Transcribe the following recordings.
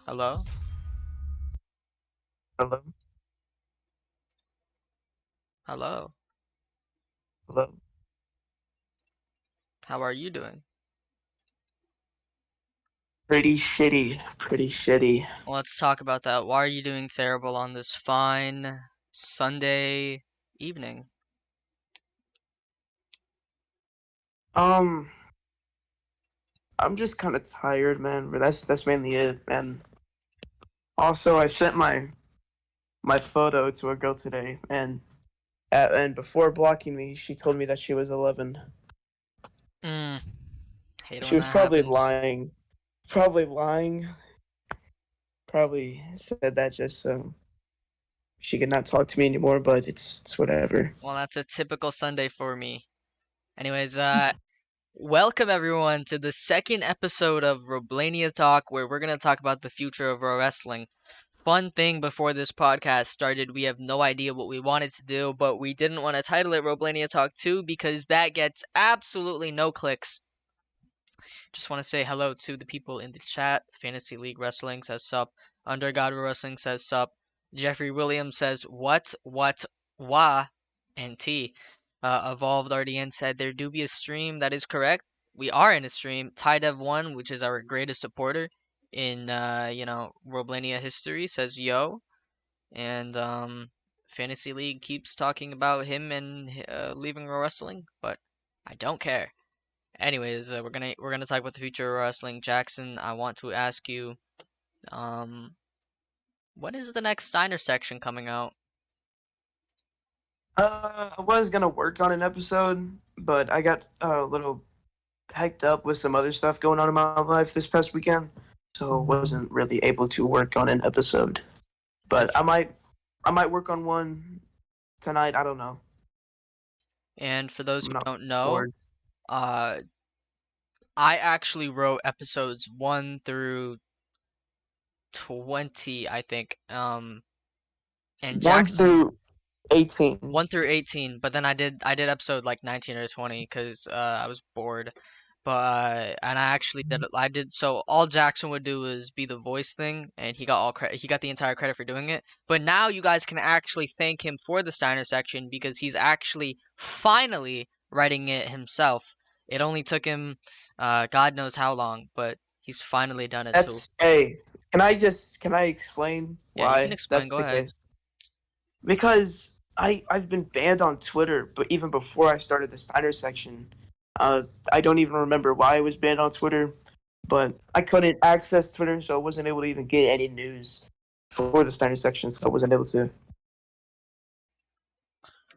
Hello? Hello, Hello. hello. How are you doing? Pretty shitty, pretty shitty. Let's talk about that. Why are you doing terrible on this fine Sunday evening? Um, I'm just kind of tired, man. But that's mainly it, man. Also, I sent my photo to a girl today, and before blocking me, she told me that she was 11. Mm, hate it She when was that happens. probably lying, probably said that just so she could not talk to me anymore. But it's whatever. Well, that's a typical Sunday for me. Anyways, welcome everyone to the second episode of Roblania Talk, where we're gonna talk about the future of pro wrestling. Fun thing before this podcast started, we have no idea what we wanted to do, but we didn't want to title it Roblania Talk 2 because that gets absolutely no clicks. Just want to say hello to the people in the chat. Fantasy League Wrestling says sup. Under God Wrestling says sup. Jeffrey Williams says what, wah, and T. Evolved RDN said there do be a stream. That is correct. We are in a stream. TyDev1, which is our greatest supporter in Roblania history, says yo. And Fantasy League keeps talking about him and leaving wrestling, but I don't care. Anyways, we're gonna talk about the future of wrestling. Jackson, I want to ask you, um, when is the next Steiner section coming out? I was gonna work on an episode, but I got a little hiked up with some other stuff going on in my life this past weekend, so wasn't really able to work on an episode. And But I might work on one tonight. I don't know. and for those I'm who not don't know, sure. uh, I actually wrote episodes 1 through 20, I think. And One Jackson through 18. 1 through 18, but then I did episode like 19 or 20 because I was bored. But and I did so all Jackson would do is be the voice thing, and he got the entire credit for doing it. But now you guys can actually thank him for the Steiner section because he's actually finally writing it himself. It only took him God knows how long, but he's finally done it. So That's hey. Can I explain yeah, you can why explain. that's Go the ahead. case? Because I've been banned on Twitter, but even before I started the Steiner section, uh, I don't even remember why I was banned on Twitter. But I couldn't access Twitter, so I wasn't able to even get any news for the Steiner section, so I wasn't able to.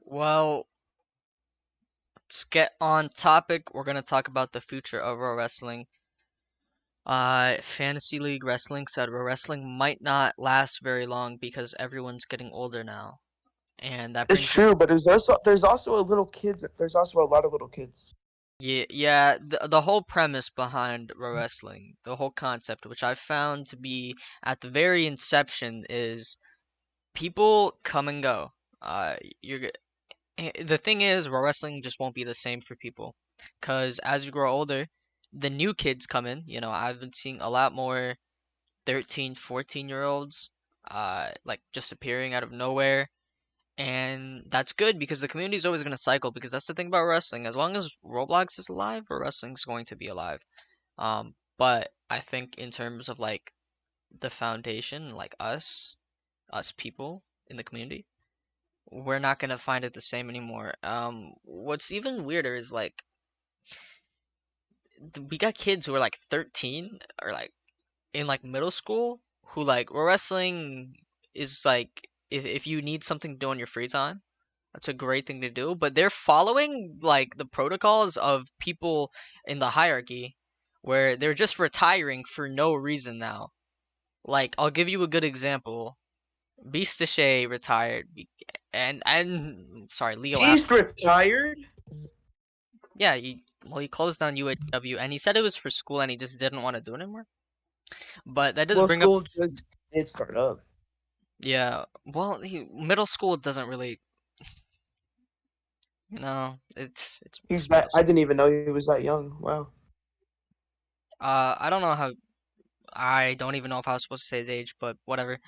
Well, let's get on topic. We're gonna talk about the future of pro wrestling. Fantasy League Wrestling said pro wrestling might not last very long because everyone's getting older now, and that It's brings up true, but there's also a little kids. There's also a lot of little kids. yeah, the whole premise behind pro wrestling, the whole concept, which I found to be at the very inception, is people come and go. You're the thing is, pro wrestling just won't be the same for people, because as you grow older, the new kids come in. I've been seeing a lot more 13, 14-year olds like just appearing out of nowhere. And that's good because the community is always going to cycle because that's the thing about wrestling. As long as Roblox is alive, wrestling's going to be alive. But I think in terms of like the foundation, like us people in the community, we're not going to find it the same anymore. What's even weirder is like we got kids who are like 13 or like in like middle school who like wrestling is like if you need something to do on your free time, that's a great thing to do. But they're following like the protocols of people in the hierarchy where they're just retiring for no reason now. Like I'll give you a good example. Beast retired and sorry, Leo Al. Beast retired. Yeah, he closed down UHW and he said it was for school and he just didn't want to do it anymore. But that does Well, bring up school just did start up. yeah, well, middle school doesn't really, it's He's middle that. I school. didn't even know he was that young. Wow. I don't know how. I don't even know if I was supposed to say his age, but whatever.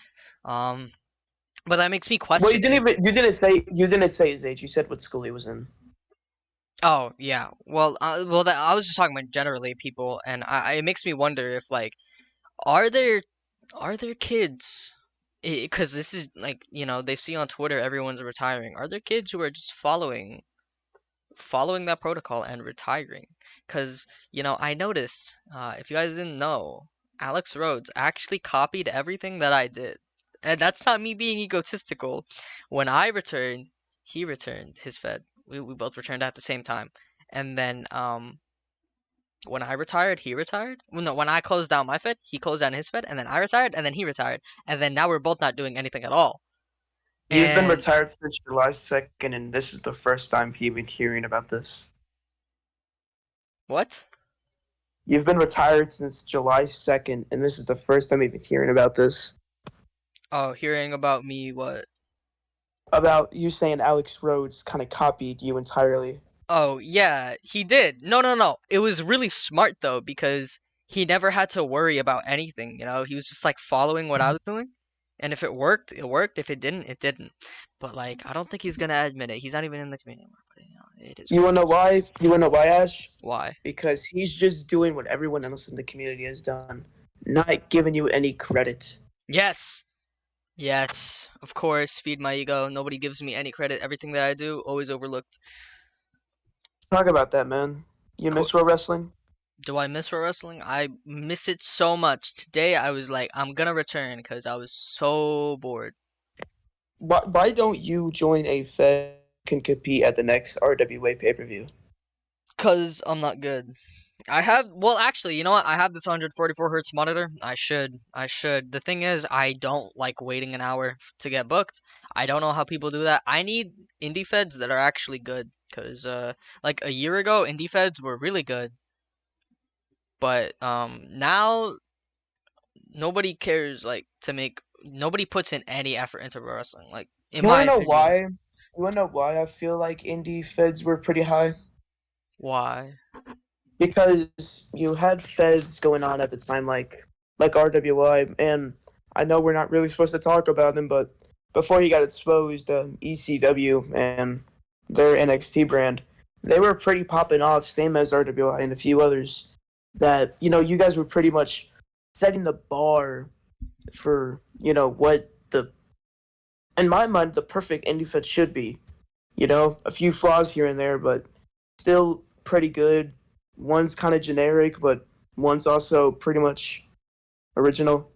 Um, but that makes me Well, question if. you didn't say his age. You said what school he was in. Oh yeah, well, I was just talking about generally people, and it makes me wonder if like, are there are there kids? Because this is like, they see on Twitter everyone's retiring. Are there kids who are just following that protocol and retiring? Because I noticed, if you guys didn't know, Alex Rhodes actually copied everything that I did, and that's not me being egotistical. When I returned, he returned his Fed. We both returned at the same time, and then when I retired, he retired. Well, no, when I closed down my Fed, he closed down his Fed, and then I retired, and then he retired, and then now we're both not doing anything at all. You've been And retired since July 2nd, and this is the first time you've been hearing about this. what? You've been retired since July 2nd, and this is the first time you've been hearing about this. Oh, hearing about me, what? About you saying Alex Rhodes kind of copied you entirely. Oh, yeah, he did. No, no, no. It was really smart though because he never had to worry about anything, He was just like following what I was doing. And if it worked, it worked. If it didn't, it didn't. But like, I don't think he's gonna admit it. He's not even in the community anymore. But it is You what wanna it know is. why? You wanna know why, Ash? Why? Because he's just doing what everyone else in the community has done, not giving you any credit. Yes. Yes. Of course. Feed my ego. Nobody gives me any credit. Everything that I do, always overlooked. Talk about that, man. You Co- miss pro wrestling? Do I miss pro wrestling? I miss it so much. Today I was like, I'm gonna return because I was so bored. Why don't you join a Fed can compete at the next RWA pay per view? Cause I'm not good. Well, actually, you know what? I have this 144 hertz monitor. I should. The thing is, I don't like waiting an hour to get booked. I don't know how people do that. I need indie feds that are actually good. Cause like a year ago, indie feds were really good, but now nobody cares like to make. Nobody puts in any effort into pro wrestling. Like in You my wanna know opinion. why? You wanna know why I feel like indie Feds were pretty high? Why? Because you had Feds going on at the time, like RWI, and I know we're not really supposed to talk about them, but before he got exposed, ECW and their NXT brand, they were pretty popping off, same as RWI and a few others. That you guys were pretty much setting the bar for what in my mind the perfect indie fit should be. A few flaws here and there, but still pretty good. One's kind of generic, but one's also pretty much original.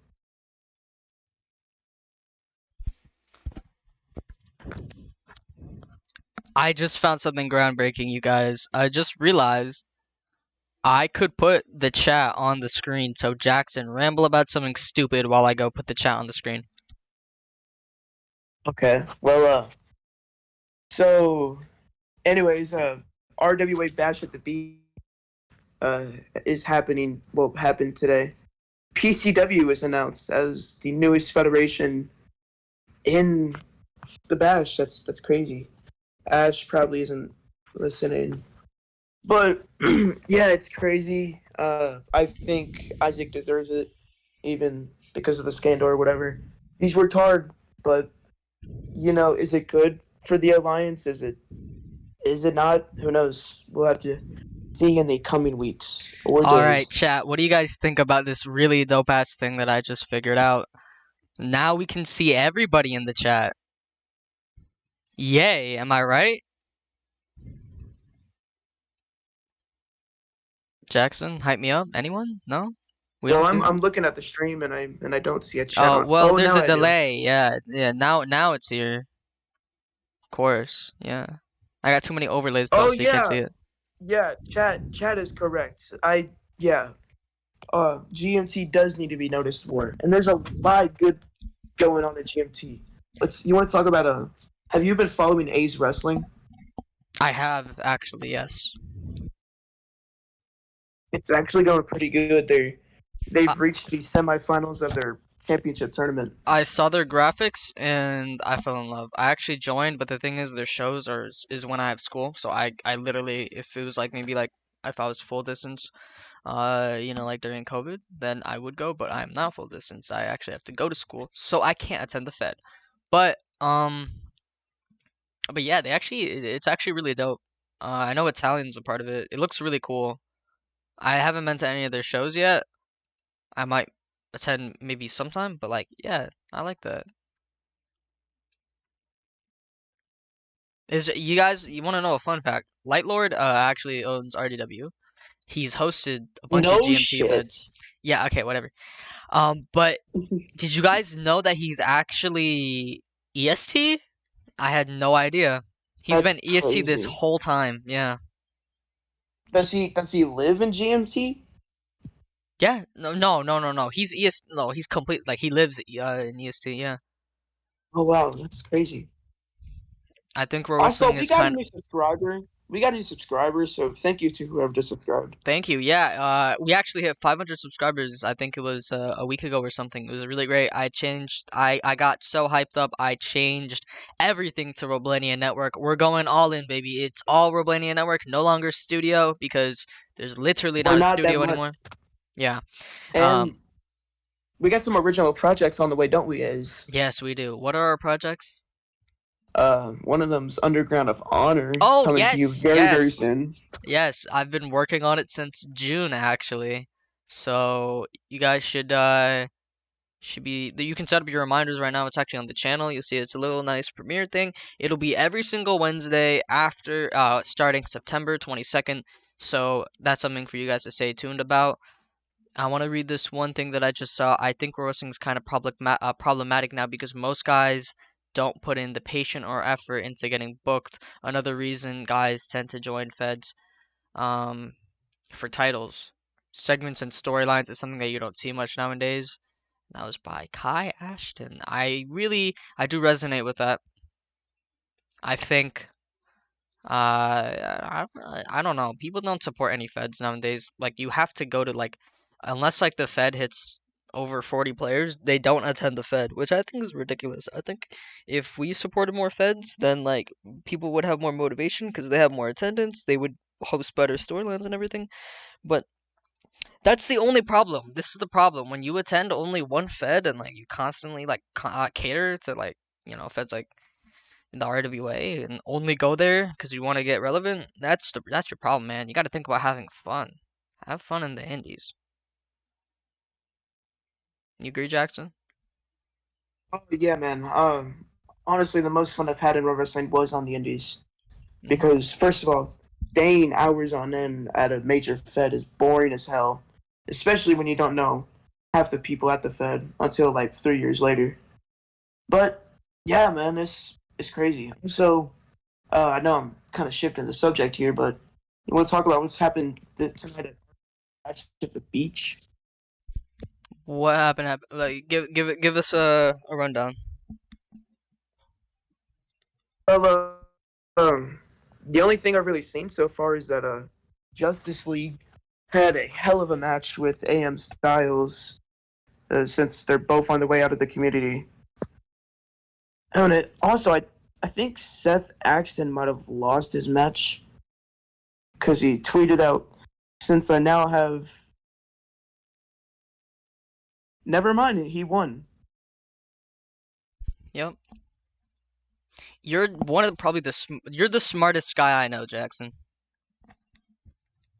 I just found something groundbreaking, you guys. I just realized I could put the chat on the screen. So Jackson, ramble about something stupid while I go put the chat on the screen. Okay. Well, so anyways, RWA Bash at the Beach uh is happening. Well, happened today. PCW was announced as the newest federation in the Bash. That's crazy. Ash probably isn't listening. But yeah, it's crazy. I think Isaac deserves it, even because of the scandal or whatever. He's worked hard, but is it good for the alliance? Is it not? Who knows? We'll have to see in the coming weeks or All right, days. chat. What do you guys think about this really dope ass thing that I just figured out? Now we can see everybody in the chat. Yay, am I right? Jackson, hype me up. Anyone? No? We Well, don't I'm do I'm looking at the stream and I don't see a chat Oh, on. well, Oh, there's now a I do. delay. Yeah, yeah. Now it's here. Of course. Yeah. I got too many overlays though, Oh so you can't see yeah, it. yeah. Chat is correct. Yeah. GMT does need to be noticed more, and there's a lot good going on at GMT. You want to talk about have you been following A's wrestling? I have actually, yes. It's actually going pretty good. They've reached the semifinals of their championship tournament. I saw their graphics and I fell in love. I actually joined, but the thing is, their shows is when I have school. So I literally, if it was like maybe like If I was full distance, like during COVID, then I would go, but I'm not full distance. I actually have to go to school, so I can't attend the Fed. But yeah, it's actually really dope. I know Italian's a part of it. It looks really cool. I haven't been to any of their shows yet. I might attend maybe sometime, but like, yeah, I like that. Is you want to know a fun fact? Lightlord actually owns RDW. He's hosted a bunch of No GMT feds. shit. Yeah, okay, whatever. But did you guys know that he's actually EST? I had no idea. He's That's been EST this crazy. whole time. Yeah. Does he live in GMT? Yeah. No. He's EST. No, he's complete. Like he lives in EST. Yeah. Oh wow, that's crazy. I think pro Also, wrestling we is got a kind. new subscriber. We got a new subscriber, so thank you to whoever just subscribed. Thank you. Yeah. We actually hit 500 subscribers. I think it was a week ago or something. It was really great. I got so hyped up. I changed everything to Roblania Network. We're going all in, baby. It's all Roblania Network. No longer studio because there's literally We're not a not that studio much, anymore. Yeah. and we got some original projects on the way, don't we? Is Yes, we do. What are our projects? one of them's Underground of Honor Oh, coming to you yes, very very yes, soon. yes. I've been working on it since June, actually. So you guys should be. You can set up your reminders right now. It's actually on the channel. You'll see it's a little nice premiere thing. It'll be every single Wednesday after starting September 22nd. So that's something for you guys to stay tuned about. I want to read this one thing that I just saw. I think roasting is kind of problematic now because most guys don't put in the patient or effort into getting booked. Another reason guys tend to join feds um, for titles. Segments and storylines is something that you don't see much nowadays. That was by Kai Ashton. I do resonate with that. I think I don't know. People don't support any feds nowadays. Like you have to go to like unless like the fed hits over 40 players, they don't attend the fed, which I think is ridiculous. I think if we supported more feds, then like people would have more motivation because they have more attendance. They would host better storylines and everything. But that's the only problem. This is the problem when you attend only one fed and like you constantly like cater to like feds like in the RWA and only go there because you want to get relevant, that's your problem, man. You got to think about having fun. Have fun in the indies. You agree, Jackson? Oh yeah, man. Honestly, the most fun I've had in pro wrestling was on the Indies Hmm. because first of all, staying hours on end at a major Fed is boring as hell, especially when you don't know half the people at the Fed until like 3 years later. But yeah, man, it's crazy. So I know I'm kind of shifting the subject here, but you want to talk about what's happened tonight at the beach? What happened? Like, give us a rundown. Well, the only thing I've really seen so far is that Justice League had a hell of a match with AM Styles since they're both on the way out of the community. And I think Seth Axton might have lost his match because he tweeted out, "Since I now have, never mind, he won." Yep. You're one of probably you're the smartest guy I know, Jackson.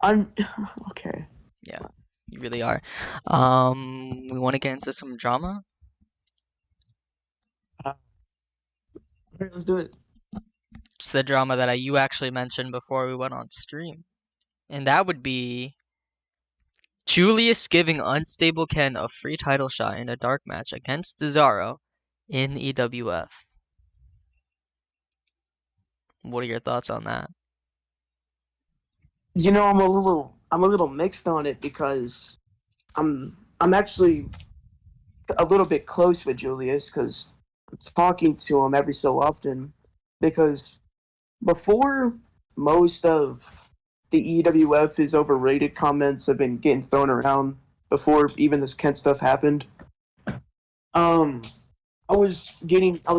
I'm okay. Yeah, you really are. We want to get into some drama. All right, let's do it. It's the drama that you actually mentioned before we went on stream, and that would be Julius giving Unstable Ken a free title shot in a dark match against Cesaro in EWF. What are your thoughts on that? I'm a little mixed on it because I'm actually a little bit close with Julius because I'm talking to him every so often because before most of the EWF is overrated comments have been getting thrown around before even this Kent stuff happened. Um, I was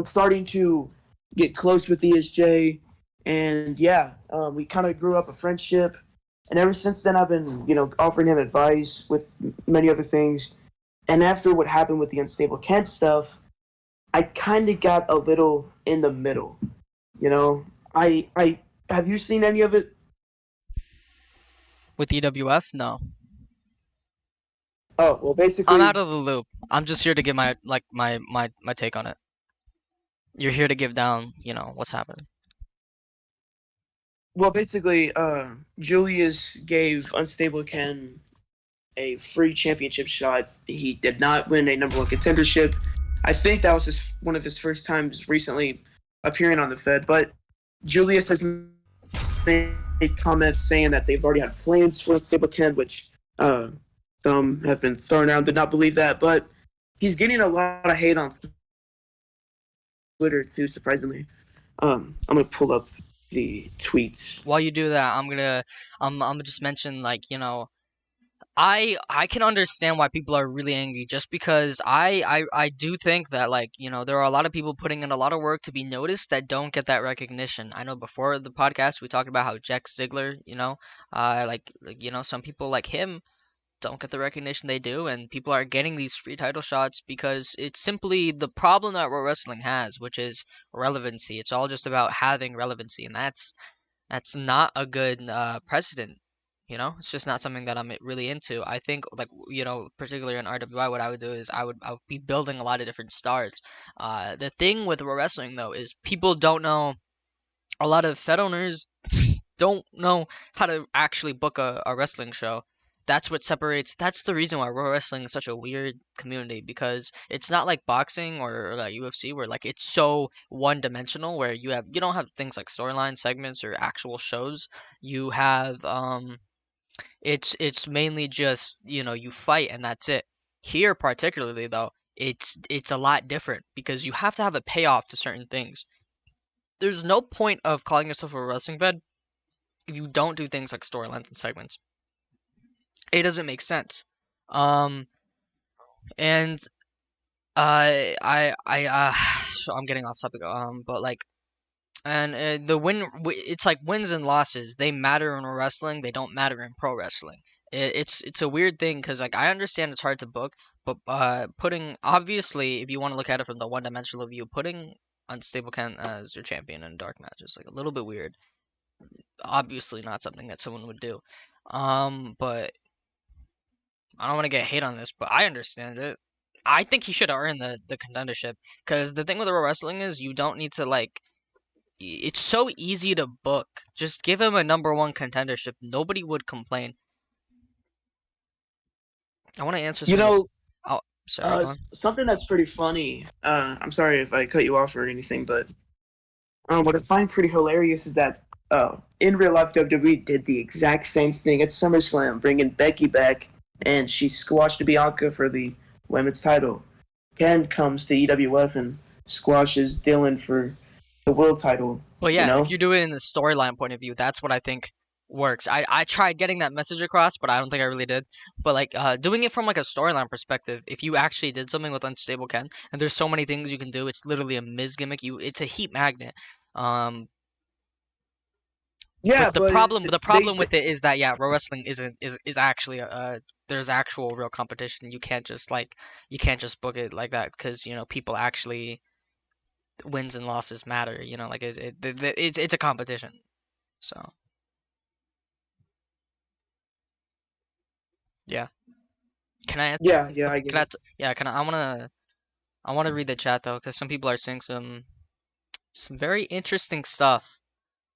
starting to get close with ESJ, and yeah, we kind of grew up a friendship. And ever since then, I've been, offering him advice with many other things. And after what happened with the unstable Kent stuff, I kind of got a little in the middle. You know, I have you seen any of it? With EWF, no. Oh well, I'm basically, out of the loop. I'm just here to give my like my take on it. You're here to give down, what's happening. Julius gave unstable Ken a free championship shot. He did not win a number one contendership. I think that was one of his first times recently appearing on the Fed. But Julius has made comments saying that they've already had plans for unstable Ken, which some have been thrown out. Did not believe that, but he's getting a lot of hate on Twitter too. Surprisingly, I'm gonna pull up the tweets. While you do that, I'm gonna just mention like, I can understand why people are really angry just because I do think that like, there are a lot of people putting in a lot of work to be noticed that don't get that recognition. I know before the podcast we talked about how Jack Ziegler, some people like him don't get the recognition they do, and people are getting these free title shots because it's simply the problem that pro wrestling has, which is relevancy. It's all just about having relevancy, and that's not a good precedent. It's just not something that I'm really into. I think, like, particularly in RWI, what I would do is I would be building a lot of different stars. The thing with pro wrestling though is people don't know. A lot of Fed owners don't know how to actually book a wrestling show. That's what separates. That's the reason why pro wrestling is such a weird community, because it's not like boxing or like UFC where like it's so one dimensional, where you don't have things like storyline segments or actual shows. You have it's mainly just you fight and that's it. Here particularly though, it's a lot different because you have to have a payoff to certain things. There's no point of calling yourself a wrestling fed if you don't do things like storylines and segments. It doesn't make sense. Um, and so I'm getting off topic. But like, and it's like wins and losses. They matter in wrestling. They don't matter in pro wrestling. It's a weird thing because like I understand it's hard to book, but putting obviously if you want to look at it from the one dimensional view, putting Unstable Kent as your champion in a dark match is like a little bit weird. Obviously not something that someone would do. But I don't want to get hate on this, but I understand it. I think he should have earned the contendership because the thing with pro wrestling is you don't need to like. It's so easy to book. Just give him a number one contendership. Nobody would complain. I want to answer You some of this. know, Oh, sorry, go on. something that's pretty funny. I'm sorry if I cut you off or anything, but what I find pretty hilarious is that in real life, WWE did the exact same thing at SummerSlam, bringing Becky back, and she squashed Bianca for the women's title. Ken comes to EWF and squashes Dylan for the world title. Well, You yeah, if know? you do it in the storyline point of view, that's what I think works. I tried getting that message across, but I don't think I really did. But like doing it from like a storyline perspective, if you actually did something with Unstable Ken, and there's so many things you can do, it's literally a Miz gimmick. It's a heat magnet. Um, Yeah, but the but problem the they, problem with it is that yeah, pro wrestling isn't is actually there's actual real competition. You can't just book it like that because people actually wins and losses matter. Like it's a competition. So yeah. Can I answer yeah, some yeah, stuff? I get Can I? it. Yeah. Can I? I wanna read the chat though, because some people are saying some very interesting stuff.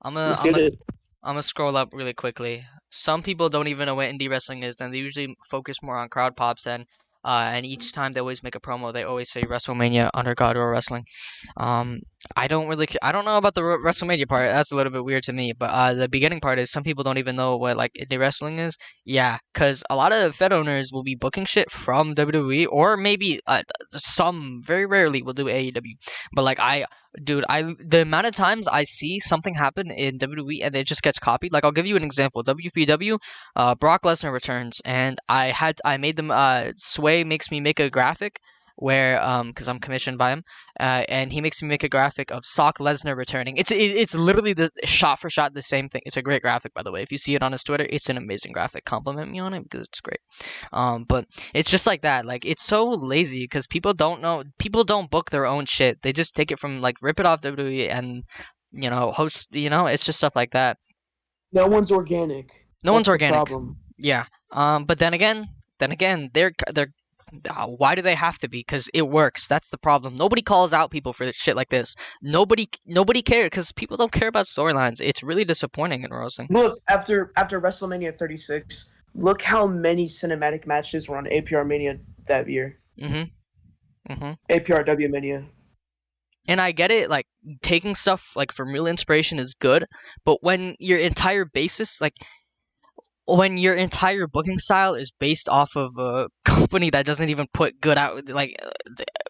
I'm gonna Let's I'm get gonna it. I'm gonna scroll up really quickly. Some people don't even know what indie wrestling is, and they usually focus more on crowd pops and each time they always make a promo, they always say WrestleMania Undercard or Wrestling. Um, I don't know about the WrestleMania part. That's a little bit weird to me. But the beginning part is some people don't even know what like indie wrestling is. Yeah, because a lot of Fed owners will be booking shit from WWE, or maybe some very rarely will do AEW. But like dude, the amount of times I see something happen in WWE and it just gets copied. Like I'll give you an example. WPW, Brock Lesnar returns, and I made them Sway makes me make a graphic where because I'm commissioned by him, and he makes me make a graphic of Sock Lesnar returning. It's literally the shot for shot the same thing. It's a great graphic, by the way. If you see it on his Twitter, it's an amazing graphic. Compliment me on it because it's great. But it's just like that. Like it's so lazy because people don't know. People don't book their own shit. They just take it from like rip it off WWE and host. It's just stuff like that. No one's organic. No one's That's the organic. problem. Yeah. But then again, they're why do they have to be? Because it works. That's the problem. Nobody calls out people for shit like this. Nobody cares because people don't care about storylines. It's really disappointing in wrestling. Look, after WrestleMania 36, look how many cinematic matches were on APR Mania that year. Mhm. Mhm. APRW Mania. And I get it. Like taking stuff like from real inspiration is good, but when your entire basis, like when your entire booking style is based off of a company that doesn't even put good out, like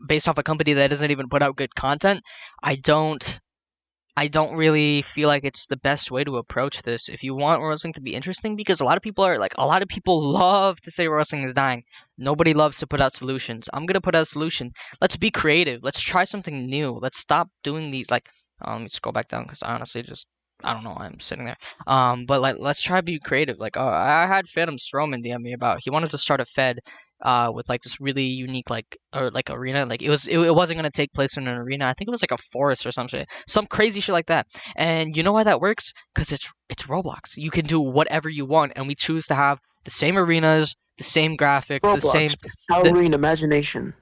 based off a company that doesn't even put out good content, I don't I don't really feel like it's the best way to approach this if you want wrestling to be interesting because a lot of people love to say wrestling is dying. Nobody loves to put out solutions. I'm going to put out a solution. Let's be creative. Let's try something new. Let's stop doing these like let me scroll back down cuz I honestly just I don't know why I'm sitting there. But like let's try to be creative. Like I had Phantom Strowman DM me about he wanted to start a Fed with like this really unique like or like arena like it wasn't going to take place in an arena. I think it was like a forest or something, some crazy shit like that. And you know why that works? Because it's Roblox. You can do whatever you want, and we choose to have the same arenas, the same graphics, the Roblox. same the Powering imagination.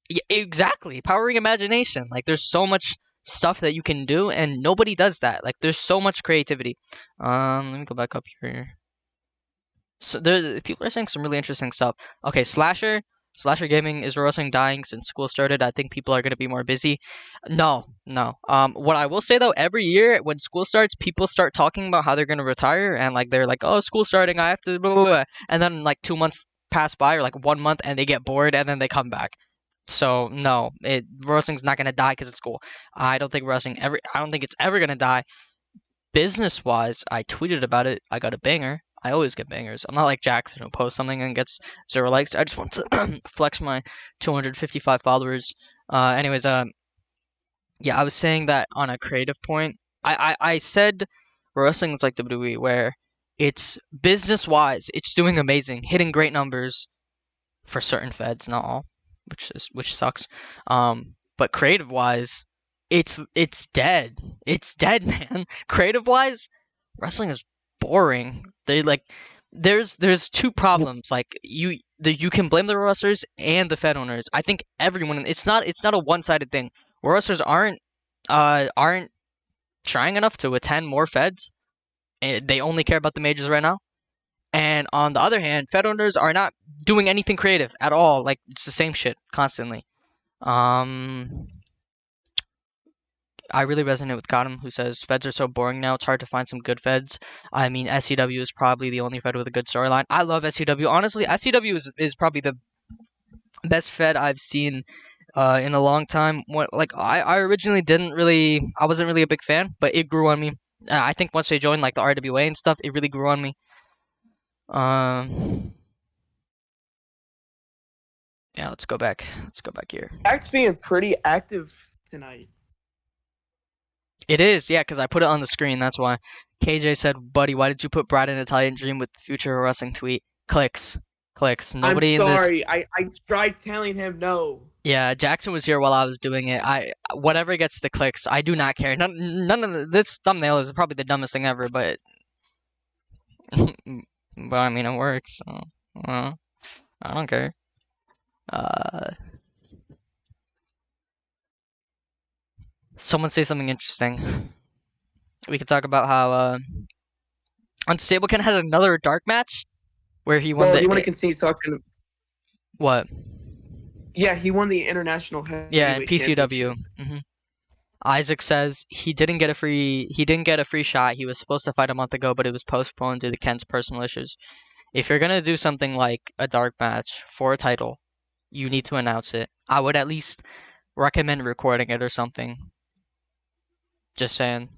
yeah, exactly powering imagination. Like there's so much stuff that you can do, and nobody does that. Like there's so much creativity. Let me go back up here. So there, people are saying some really interesting stuff. Okay, Slasher Gaming is wrestling dying since school started. I think people are gonna be more busy. No, no. What I will say though, every year when school starts, people start talking about how they're gonna retire and like they're like, oh, school starting, I have to, blah, blah, blah. And then like 2 months pass by or like 1 month and they get bored and then they come back. So no, wrestling's not gonna die because it's school. I don't think it's ever gonna die business wise, I tweeted about it. I got a banger. I always get bangers. I'm not like Jackson who posts something and gets 0 likes. I just want to flex my 255 followers. Anyways, yeah, I was saying that on a creative point. I said wrestling is like WWE, where it's business wise, it's doing amazing, hitting great numbers for certain feds, not all, which sucks. But creative wise, it's dead. It's dead, man. Creative wise, wrestling is boring. They like there's two problems. Like you can blame the wrestlers and the Fed owners. I think everyone. It's not a one sided thing. Wrestlers aren't trying enough to attend more Feds. They only care about the majors right now. And on the other hand, Fed owners are not doing anything creative at all. Like it's the same shit constantly. Um, I really resonate with Gotham, who says Feds are so boring now. It's hard to find some good Feds. I mean, SCW is probably the only Fed with a good storyline. I love SCW. Honestly, SCW is probably the best Fed I've seen in a long time. Like I originally I wasn't really a big fan, but it grew on me. I think once they joined like the RWA and stuff, it really grew on me. Um, yeah, let's go back. Let's go back here. Act's being pretty active tonight. It is, yeah, because I put it on the screen. That's why. KJ said, "Buddy, why did you put Brad in Italian Dream with future wrestling tweet?" Clicks, clicks. Nobody I'm in this. sorry. I tried telling him no. Yeah, Jackson was here while I was doing it. Whatever gets the clicks, I do not care. None of this thumbnail is probably the dumbest thing ever, but but I mean it works. So, well, I don't care. Uh, Someone say something interesting. We could talk about how Unstable Ken had another dark match where he won Well, the you want to continue talking? what? Yeah, he won the international Yeah, in heavyweight PCW. championship. Isaac says he didn't get a free shot. He was supposed to fight a month ago, but it was postponed due to Ken's personal issues. If you're gonna do something like a dark match for a title, you need to announce it. I would at least recommend recording it or something. Just saying.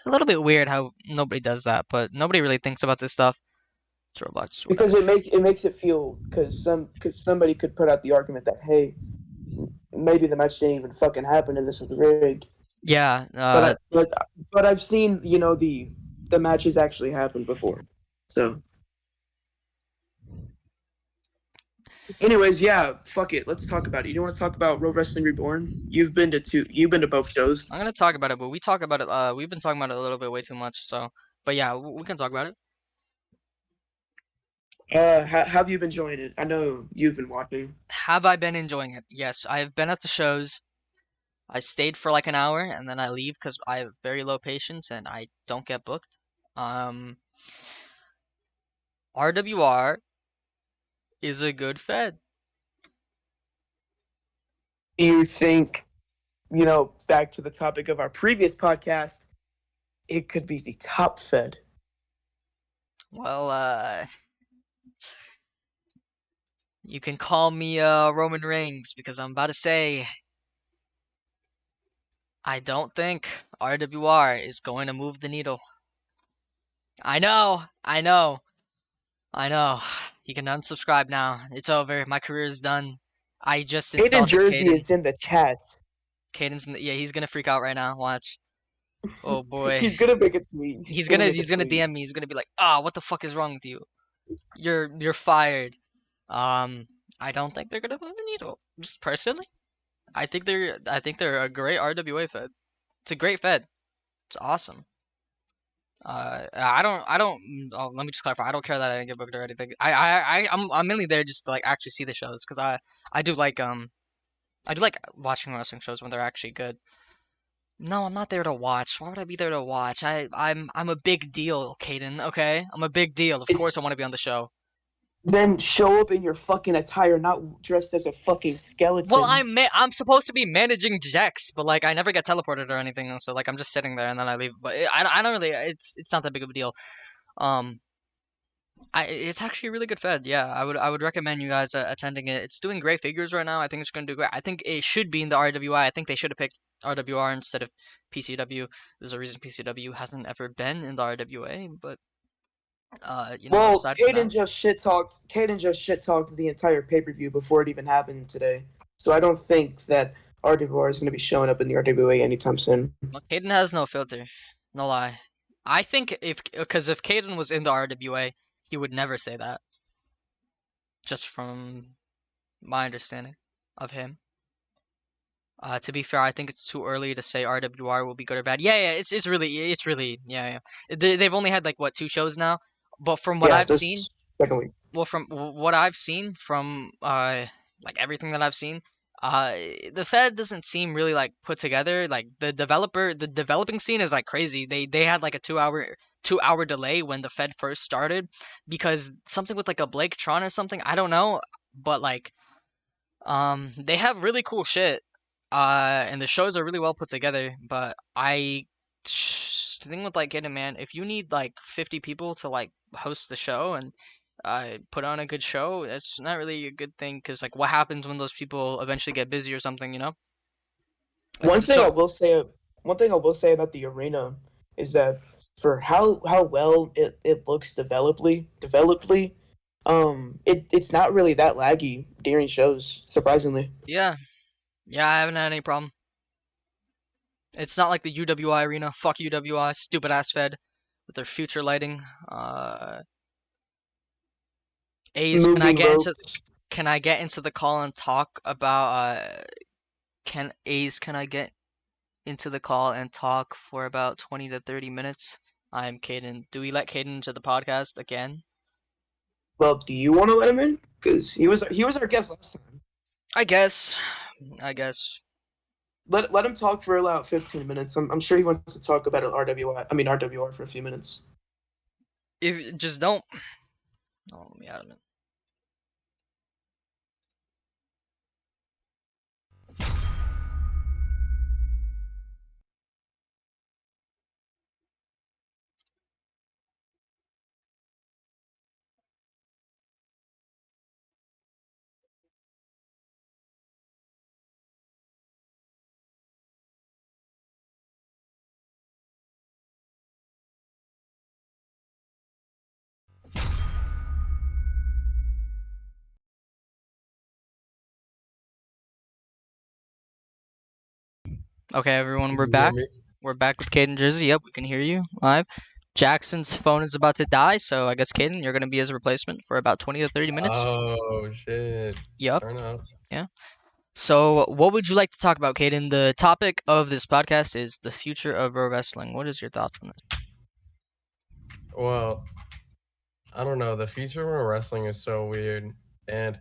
A little bit weird how nobody does that, but nobody really thinks about this stuff. It's Roblox, because whatever. it makes it feel because somebody could put out the argument that, hey, maybe the match didn't even fucking happen and this was rigged. Yeah, But I, but I've seen, the matches actually happened before. So, anyways, yeah, fuck it. Let's talk about it. You want to talk about Road Wrestling Reborn? You've been to both shows. I'm gonna talk about it, but we talk about it. We've been talking about it a little bit way too much. So, but yeah, we can talk about it. Have you been enjoying it? I know you've been watching. Have I been enjoying it? Yes, I have been at the shows. I stayed for like an hour and then I leave because I have very low patience and I don't get booked. Um, RWR is a good Fed. Do you think, back to the topic of our previous podcast, it could be the top Fed? Well, you can call me Roman Reigns because I'm about to say I don't think RWR is going to move the needle. I know, I know, I know. You can unsubscribe now. It's over. My career is done. I just Aiden insulted Jersey Caden. is in the chat. Yeah, he's gonna freak out right now. Watch. Oh boy. He's gonna make a tweet. He's gonna make a He's gonna tweet. DM me. He's gonna be like, "Ah, what the fuck is wrong with you? You're fired." Um, I don't think they're gonna move the needle. Just personally, I think they're a great RWA Fed. It's a great Fed. It's awesome. I don't. Oh, let me just clarify. I don't care that I didn't get booked or anything. I'm mainly there just to like actually see the shows because I do like I do like watching wrestling shows when they're actually good. No, I'm not there to watch. Why would I be there to watch? I'm a big deal, Caden, okay? I'm a big deal. Of It's course I want to be on the show. Then show up in your fucking attire, not dressed as a fucking Well, skeleton. I'm supposed to be managing Jax, but like I never get teleported or anything, so like I'm just sitting there and then I leave. But I don't really it's not that big of a deal. Um it's actually a really good Fed. Yeah, I would recommend you guys attending it. It's doing great figures right now. I think it's going to do great. I think it should be in the RWI. I think they should have picked RWR instead of PCW. There's a reason PCW hasn't ever been in the RWA, but Well, aside from that, Caden just shit talked the entire pay per view before it even happened today. So I don't think that RWR is going to be showing up in the RWA anytime soon. well, Caden has no filter. No lie. I think because if Caden was in the RWA, he would never say that. Just from my understanding of him. To be fair, I think it's too early to say RWR will be good or bad. Yeah, yeah, it's really yeah, yeah. They've only had like what 2 shows now, but from what Yeah, I've seen, this second week. well, from what I've seen from like everything that I've seen, uh, the Fed doesn't seem really like put together. Like the developing scene is like crazy. They had like a 2 hour delay when the Fed first started because something with like a Blake Tron or something. I don't know, but like they have really cool shit. And the shows are really well put together. But the thing with like Getting Man, if you need like 50 people to like host the show and put on a good show, it's not really a good thing because like what happens when those people eventually get busy or something, you know? One thing I So will say, one thing I will say about the arena is that for how well it looks developedly, it's not really that laggy during shows, surprisingly. yeah, yeah, I haven't had any problem. It's not like the UWI arena. Fuck UWI, stupid ass Fed with their future lighting. A's, Moving ropes. can I get into the call and talk about can I get into the call and talk for about 20 to 30 minutes? I'm Caden. Do we let Caden into the podcast again? Well, do you want to let him in? Because he was our guest last time. I guess. I guess. Let him talk for about 15 minutes. I'm sure he wants to talk about RWR for a few minutes. If just don't. Oh, let me out of it. Okay, everyone, Can we're you hear back. me? We're back with Caden Jersey. Yep, we can hear you live. Jackson's phone is about to die, so I guess Caden, you're gonna be his replacement for about 20 to 30 minutes. Oh shit. Yep. Turn up. Yeah. So, what would you like to talk about, Caden? The topic of this podcast is the future of pro wrestling. What is your thoughts on this? Well, I don't know. The future of wrestling is so weird, and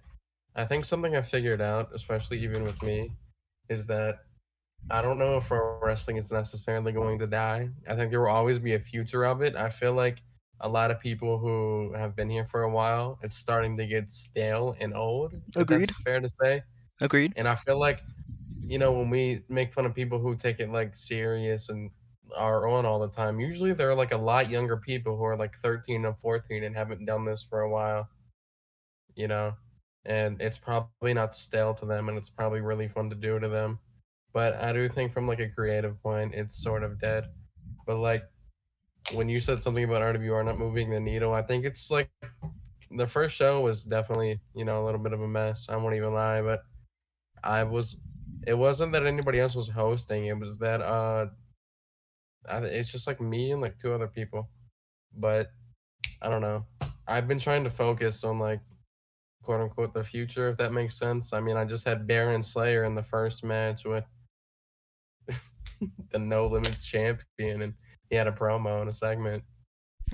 I think something I figured out, especially even with me, is that I don't know if pro wrestling is necessarily going to die. I think there will always be a future of it. I feel like a lot of people who have been here for a while, it's starting to get stale and old, if that's Agreed. fair to say. Agreed. And I feel like when we make fun of people who take it like serious and are on all the time, usually they're like a lot younger people who are like 13 and 14 and haven't done this for a while, you know? And it's probably not stale to them and it's probably really fun to do to them. But I do think from like a creative point, it's sort of dead. But like when you said something about RWR not moving the needle, I think it's like the first show was definitely, a little bit of a mess. I won't even lie, but I was it wasn't that anybody else was hosting. It was that it's just like me and like two other people. But I don't know. I've been trying to focus on like quote unquote the future, if that makes sense. I mean, I just had Baron Slayer in the first match with the No Limits champion, and he had a promo and a segment.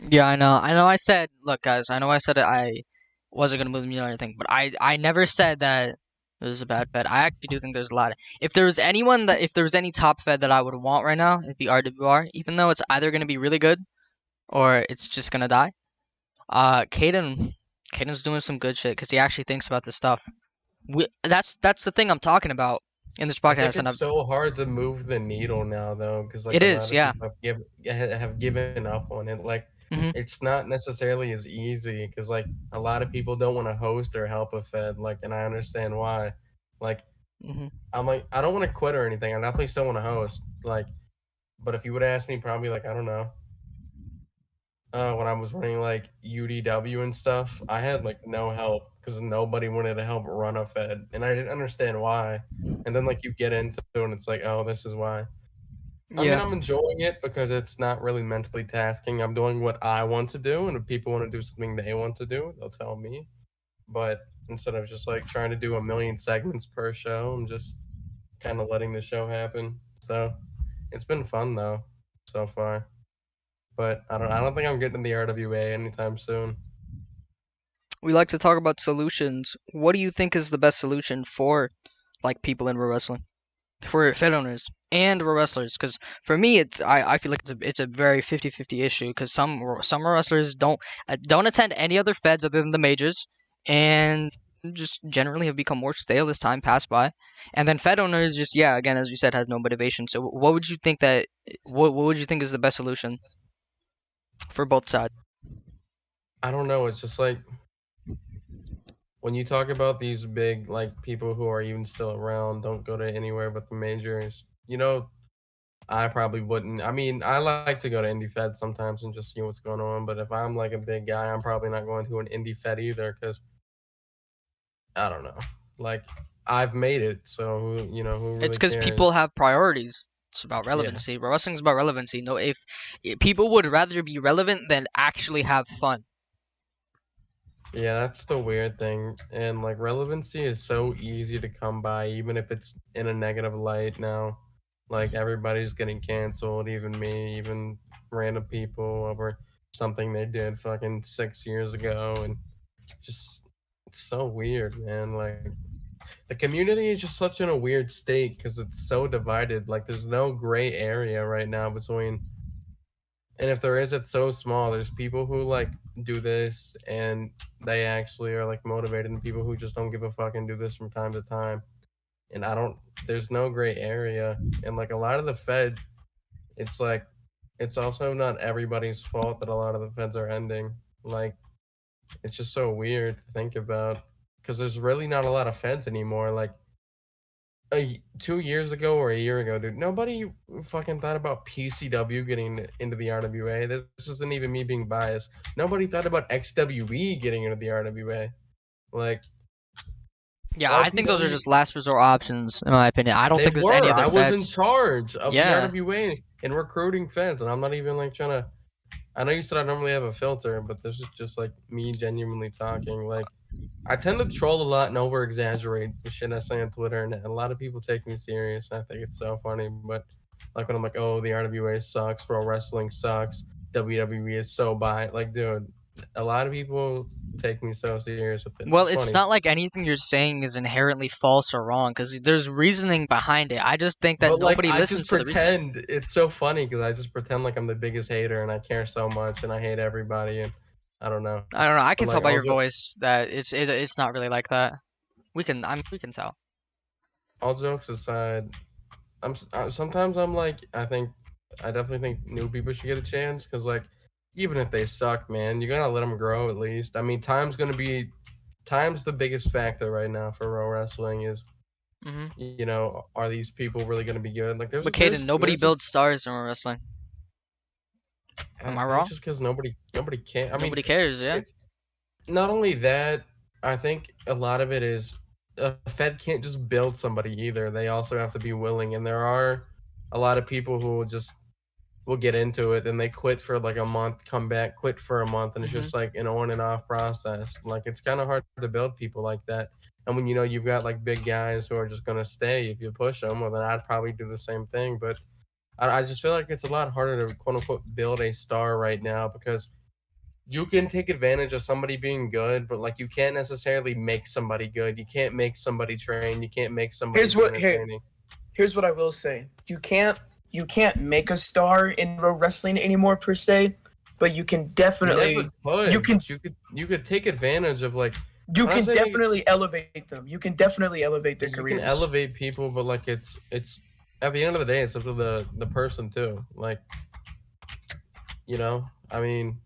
Yeah, I know. I know. I said, look, guys. I know. I said I wasn't gonna move the needle or anything, but I never said that it was a bad fed. I actually do think there's a lot. If there was anyone that, if there was any top fed that I would want right now, it'd be RWR. Even though it's either gonna be really good or it's just gonna die. Caden's doing some good shit because he actually thinks about this stuff. That's the thing I'm talking about in this I think podcast, and it's so hard to move the needle now, though, because like it a is, lot of yeah. people have given up on it. Like, Hmm. it's not necessarily as easy because like a lot of people don't want to host or help a Fed. Like, and I understand why. Like, Hmm. I'm like, I don't want to quit or anything. I definitely still want to host. Like, but if you would ask me, probably like I don't know, when I was running like UDW and stuff, I had like no help because nobody wanted to help run a Fed, and I didn't understand why. And then like you get into it, and it's like, oh, this is why. I mean, Yeah. I'm enjoying it because it's not really mentally tasking. I'm doing what I want to do, and if people want to do something they want to do, they'll tell me. But instead of just like trying to do a million segments per show, I'm just kind of letting the show happen. So it's been fun though so far. But I don't think I'm getting to the RWA anytime soon. We like to talk about solutions. What do you think is the best solution for like people in pro wrestling, for Fed owners and pro wrestlers? Because for me, I feel like it's a very 50-50 issue. Because some pro wrestlers don't attend any other Feds other than the majors, and just generally have become more stale as time passed by. And then Fed owners just, yeah, again, as you said, has no motivation. So what would you think that what would you think is the best solution for both sides? I don't know. It's just like when you talk about these big like people who are even still around, don't go to anywhere but the majors. I probably wouldn't. I mean, I like to go to Indie Fed sometimes and just see what's going on. But if I'm like a big guy, I'm probably not going to an Indie Fed either because I don't know. Like I've made it, so who It's really because people cares? have priorities. It's about Yeah, relevancy. Wrestling's about relevancy. No, if people would rather be relevant than actually have fun. yeah, that's the weird thing. And like relevancy is so easy to come by, even if it's in a negative light now. Like everybody's getting canceled, even me, even random people over something they did fucking 6 years ago, and just it's so weird, man. Like the community is just such in a weird state because it's so divided. Like there's no gray area right now between, and if there is, it's so small. There's people who like do this and they actually are like motivated, and people who just don't give a fuck and do this from time to time. And I don't. There's no gray area, and like a lot of the feds, it's like it's also not everybody's fault that a lot of the feds are ending. Like it's just so weird to think about because there's really not a lot of feds anymore. Like 2 years ago or a year ago, dude, nobody fucking thought about PCW getting into the RWA. This isn't even me being biased. Nobody thought about XWE getting into the RWA. Like, Yeah, I think those are just last resort options, in my opinion. I don't They think there's any were. other I was in feds. charge of the Yeah. RWA and recruiting fans, and I'm not even like trying to. I know you said I normally have a filter, but this is just like me genuinely talking. Like, I tend to troll a lot and over exaggerate the shit I say on Twitter, and a lot of people take me serious. And I think it's so funny. But like when I'm like, oh, the RWA sucks, pro wrestling sucks, WWE is so bad. Like, dude, a lot of people take me so serious with it. Well, It's it's funny. not like anything you're saying is inherently false or wrong, because there's reasoning behind it. I just think that But like nobody I listens just to the reasoning. pretend it's so funny because I just pretend like I'm the biggest hater and I care so much and I hate everybody and I don't know. I don't know. I But can tell like by your also voice that it's not really like that. We can tell. all jokes aside, sometimes I'm like I definitely think new people should get a chance because like even if they suck, man, you gotta let them grow at least. I mean, time's the biggest factor right now for pro wrestling is Hmm. are these people really gonna be good? Like But Caden, nobody there's a builds stars in wrestling. Am I I think wrong? just because nobody can. I mean, Nobody cares. Yeah. it, not only that, I think a lot of it is a Fed can't just build somebody either. They also have to be willing, and there are a lot of people who will get into it and they quit for like a month, come back, quit for a month, and it's Hmm. just like an on and off process. Like it's kind of hard to build people like that. And when you've got like big guys who are just gonna stay if you push them, well then I'd probably do the same thing. But I just feel like it's a lot harder to quote unquote build a star right now because you can take advantage of somebody being good, but like you can't necessarily make somebody good. You can't make somebody train. You can't make somebody Here's be what here entertaining. here's what I will say. You can't make a star in pro wrestling anymore per se, but you can You never definitely you could, can but you could take advantage of like you I'm not can saying like definitely elevate them. You can definitely elevate their you can careers. elevate people, but like it's at the end of the day, it's up to the person too. Like I mean,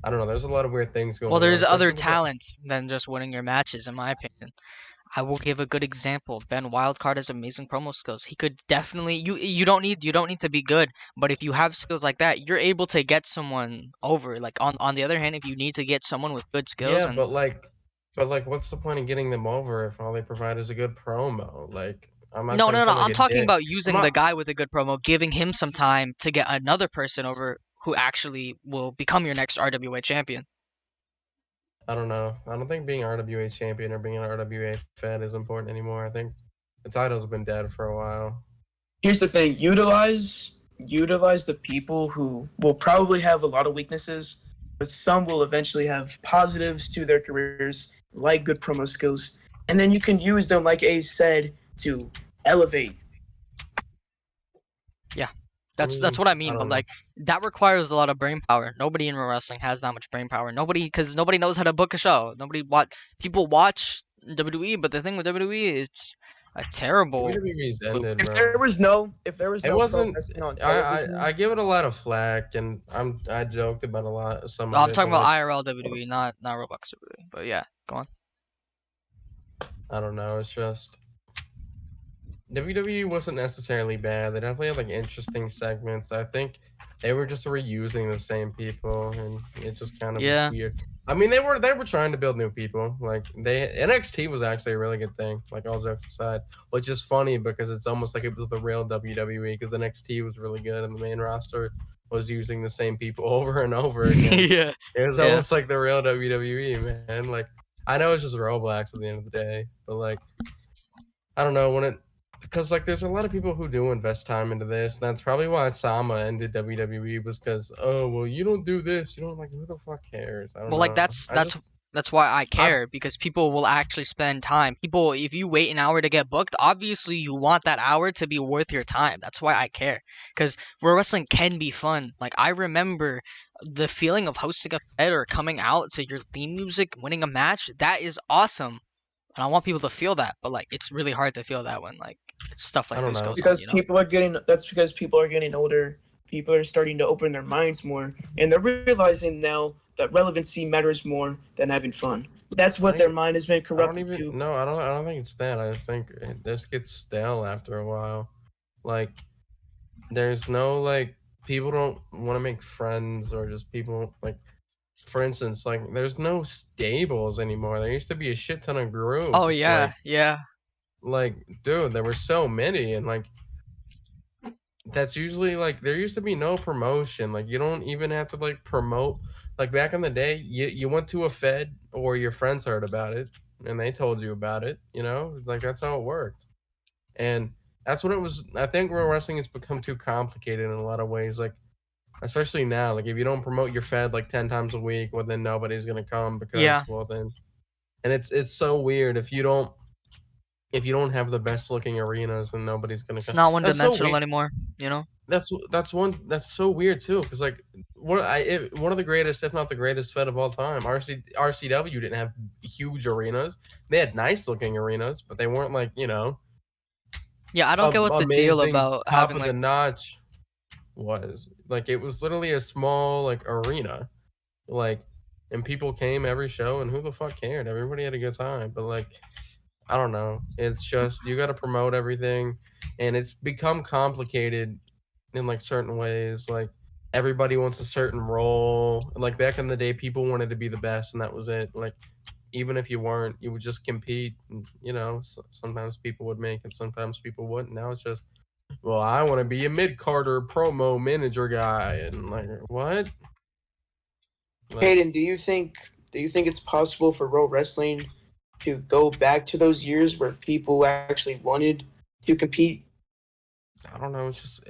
I don't know. There's a lot of weird things Well, going on, there's other especially with the talents than just winning your matches, in my opinion. I will give a good example. Ben Wildcard has amazing promo skills. He could definitely you don't need to be good, but if you have skills like that, you're able to get someone over. Like on the other hand, if you need to get someone with good skills yeah, and but like, what's the point of getting them over if all they provide is a good promo? Like, I'm not no, trying to no, no, sound like I'm a talking dick. about I'm using the not. guy with a good promo, giving him some time to get another person over who actually will become your next RWA champion. I don't know. I don't think being RWA champion or being an RWA Fed is important anymore. I think the title's been dead for a while. Here's the thing: utilize the people who will probably have a lot of weaknesses, but some will eventually have positives to their careers, like good promo skills, and then you can use them, like Ace said, to elevate. Yeah. I That's mean, what I I mean, but don't know. like that requires a lot of brain power. Nobody in wrestling has that much brain power. Because nobody knows how to book a show. People watch WWE, but the thing with WWE, it's a terrible WWE's loop. ended, If bro. there was no, if there was It no pro wasn't. wrestling on I, I television, I give it a lot of flack, and I joked about a lot some of I'm it, talking but about like IRL WWE, not Roblox WWE. But yeah, go on. I don't know. It's just WWE wasn't necessarily bad. They definitely had like interesting segments. I think they were just reusing the same people, and it just kind of was Yeah. weird. I mean, they were trying to build new people. Like NXT was actually a really good thing. Like all jokes aside, which is funny because it's almost like it was the real WWE because NXT was really good and the main roster was using the same people over and over again. Yeah. It was Yeah. almost like the real WWE, man. Like I know it's just Roblox at the end of the day, but like I don't know when it because like there's a lot of people who do invest time into this. And that's probably why Sama ended WWE was because oh well you don't do this you don't like who the fuck cares I don't Well, like know that's I just that's that's why I I care because people will actually spend time. People, if you wait an hour to get booked, obviously you want that hour to be worth your time. That's why I care because wrestling can be fun. Like I remember the feeling of hosting a fed or coming out to your theme music, winning a match. That is awesome, and I want people to feel that. But like, it's really hard to feel that when like stuff I like don't this know goes on. because people are getting older. People are starting to open their minds more, and they're realizing now that relevancy matters more than having fun. That's I what their think mind has been I don't corrupted even to. no I don't think it's that I think it just gets stale after a while like there's no like people don't want to make friends or just people like for instance, like there's no stables anymore. There used to be a shit ton of Oh groups. yeah, yeah. Like dude, there were so many, and like that's usually like there used to be no promotion. Like you don't even have to like promote. Like back in the day, you went to a fed or your friends heard about it and they told you about it. You know, like that's how it worked. And that's what it was. I think real wrestling has become too complicated in a lot of ways. Like especially now, like if you don't promote your fed like 10 times a week, well then nobody's gonna come Yeah. because well then, and it's so weird if you don't have the best looking arenas, then nobody's gonna It's come. not one That's so dimensional weird. anymore, you know? That's so weird too because like one of the greatest if not the greatest fed of all time RCW didn't have huge arenas. They had nice looking arenas, but they weren't like Yeah, I don't get what the deal amazing about top having of the like notch was. Like it was literally a small like arena, like, and people came every show and who the fuck cared? Everybody had a good time, but like I don't know, it's just you got to promote everything, and it's become complicated in like certain ways. Like everybody wants a certain role. Like back in the day, people wanted to be the best, and that was it. Like even if you weren't, you would just compete. And, sometimes people would make it, sometimes people wouldn't. Now it's just, well, I want to be a mid Carter promo manager guy, and like what? Like Hayden, do you think it's possible for Pro Wrestling to go back to those years where people actually wanted to compete? I don't know. It's just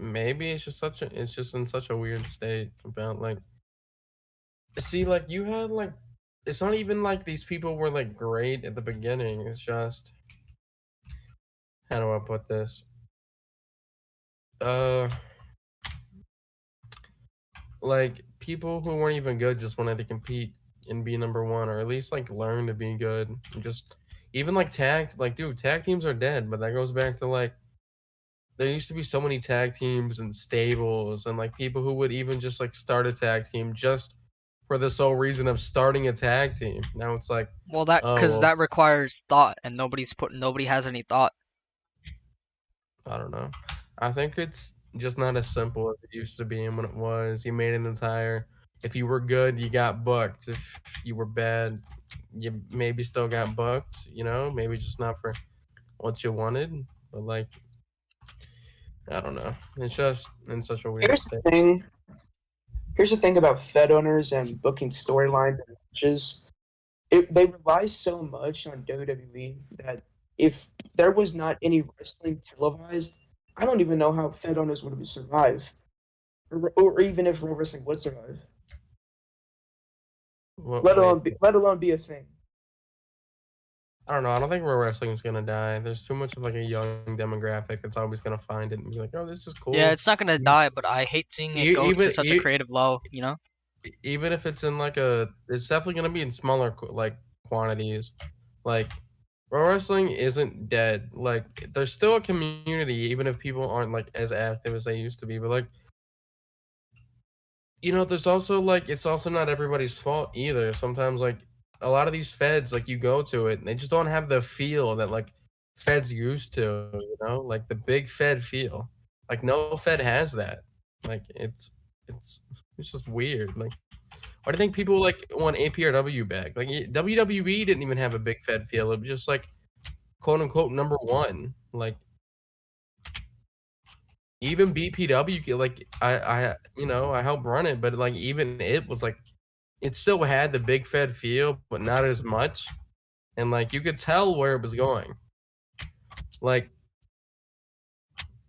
maybe it's just it's just in such a weird state about like see like you had like it's not even like these people were like great at the beginning. It's just how do I put this? Uh, like people who weren't even good just wanted to compete and be number one, or at least like learn to be good. And just even like like dude, tag teams are dead. But that goes back to like there used to be so many tag teams and stables and like people who would even just like start a tag team just for the sole reason of starting a tag team. Now it's like, well that oh cuz well, that requires thought and nobody has any thought. I don't know. I think it's just not as simple as it used to be and when it was. You made an entire if you were good, you got booked. If you were bad, you maybe still got booked, maybe just not for what you wanted. But like I don't know. It's just in such a weird Here's state. the thing. Here's the thing about Fed owners and booking storylines and matches. They rely so much on WWE that if there was not any wrestling televised, I don't even know how Fed owners would survive, or even if Pro Wrestling would survive, What let wait, alone be a thing. I don't know. I don't think pro wrestling's gonna die. There's too much of like a young demographic that's always gonna find it and be like, "Oh, this is Yeah, cool." it's not going to die, but I hate seeing it go to Even such a creative low, you know? even if it's in like it's definitely gonna be in smaller like quantities. Like pro wrestling isn't dead. Like there's still a community, even if people aren't like as active as they used to be. But like there's also like it's also not everybody's fault either. Sometimes like a lot of these feds, like you go to it, and they just don't have the feel that like feds used to. Like the big fed feel. Like no fed has that. Like it's it's just weird. Like why do you think people like want APRW back? Like WWE didn't even have a big fed feel. It was just like quote unquote number one. Like even BPW, like I helped run it, but like even it was like it still had the big fed feel, but not as much. And like you could tell where it was going. Like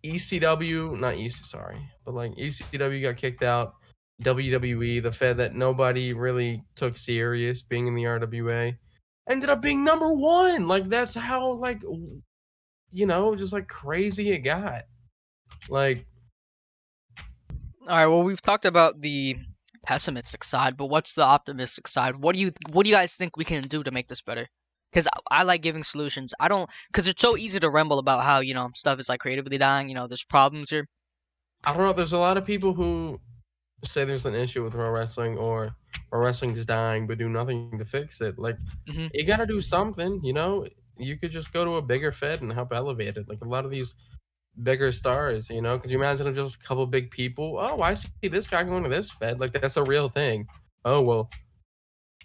ECW, not EC, sorry, but like ECW got kicked out. WWE, the fed that nobody really took serious, being in the RWA, ended up being number one. Like that's how like just like crazy it got. Like All right, well we've talked about the pessimistic side, but what's the optimistic side? What do you guys think we can do to make this better? Cuz I like giving solutions. I don't cuz it's so easy to ramble about how, stuff is like creatively dying, there's problems here. I don't know. There's a lot of people who say there's an issue with pro wrestling or pro wrestling is dying, but do nothing to fix it. Like Mhm. you got to do something. You could just go to a bigger fed and help elevate it. Like a lot of these bigger stars. Could you imagine if just a couple big people? Oh, I see this guy going to this fed. Like that's a real thing. oh well,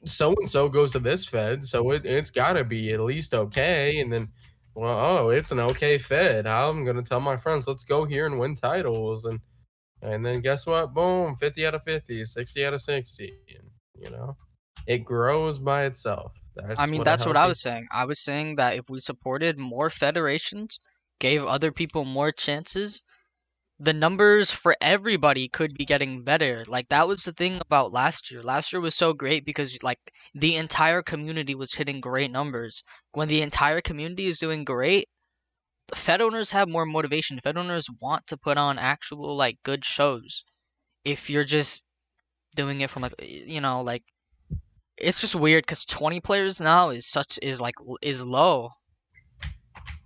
so and so goes to this Fed, so it's got to be at least okay. And then, well, oh, it's an okay Fed. I'm gonna tell my friends, let's go here and win titles. And then guess what? Boom, 50 out of 50, 60 out of 60. And, it grows by itself. I That's mean, what a that's what I healthy. was saying. I was saying that if we supported more federations, gave other people more chances, the numbers for everybody could be getting better. Like that was the thing about last year. Last year was so great because like the entire community was hitting great numbers. When the entire community is doing great, Fed owners have more motivation. Fed owners want to put on actual like good shows. If you're just doing it from like like it's just weird because 20 players now is low.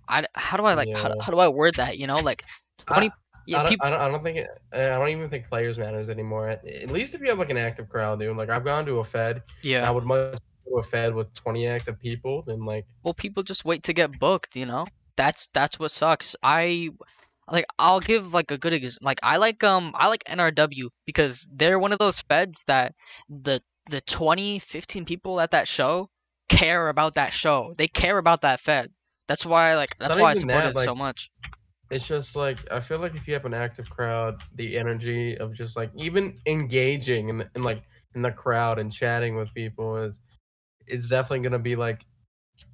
How do I like Yeah. how do I word that? Like I 20. Yeah, people. I don't think I don't even think players matters anymore. At least if you have like an active crowd, dude. Like I've gone to a Fed, and I Yeah. would much go to a Fed with 20 active people than like. Well, people just wait to get booked. That's what sucks. I'll give like a good like I like NRW because they're one of those feds that the 20, 15 people at that show care about that show. They care about that fed. It's That's not why I even supported that. it so Like much. it's just like I feel like if you have an active crowd, the energy of just like even engaging in like in the crowd and chatting with people is definitely gonna be like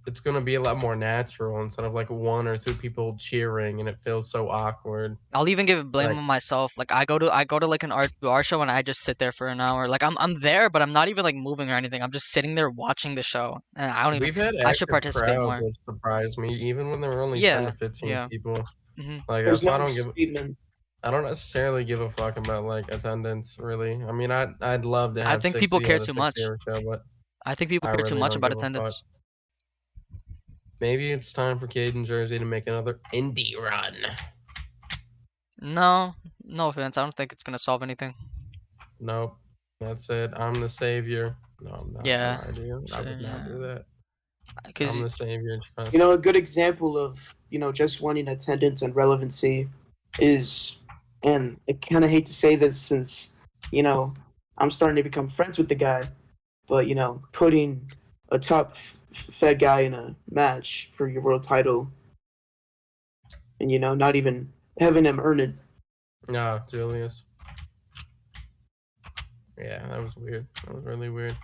it's gonna be a lot more natural instead of like one or two people cheering and it feels so awkward. I'll even give blame Like on myself. Like I go to like an R2R show and I just sit there for an hour. Like I'm there, but I'm not even like moving or anything. I'm just sitting there watching the show, and I don't even. we've had I should active participate crowds more. which surprised me, even when there were only 10 to Yeah, 15 yeah. people. hmm Like There's that's why no excitement. I don't necessarily give a fuck about like attendance really. I mean I'd love to I have think people 60 care at a too 60 much. hour show, but I think people I care too really much don't about give a fuck. attendance. Maybe it's time for Caden Jersey to make another indie run. No, no offense. I don't think it's gonna solve anything. Nope. That's it. I'm the savior. No, I'm not. I Yeah, lied to you. I sure, would not yeah. do that. I'm Because the savior. You Trust. know, a good example of just wanting attendance and relevancy is, and I kind of hate to say this since you know I'm starting to become friends with the guy, but putting a top Fed guy in a match for your world title, and not even having him earn it. Nah, Julius. Yeah, that was weird. That was really weird.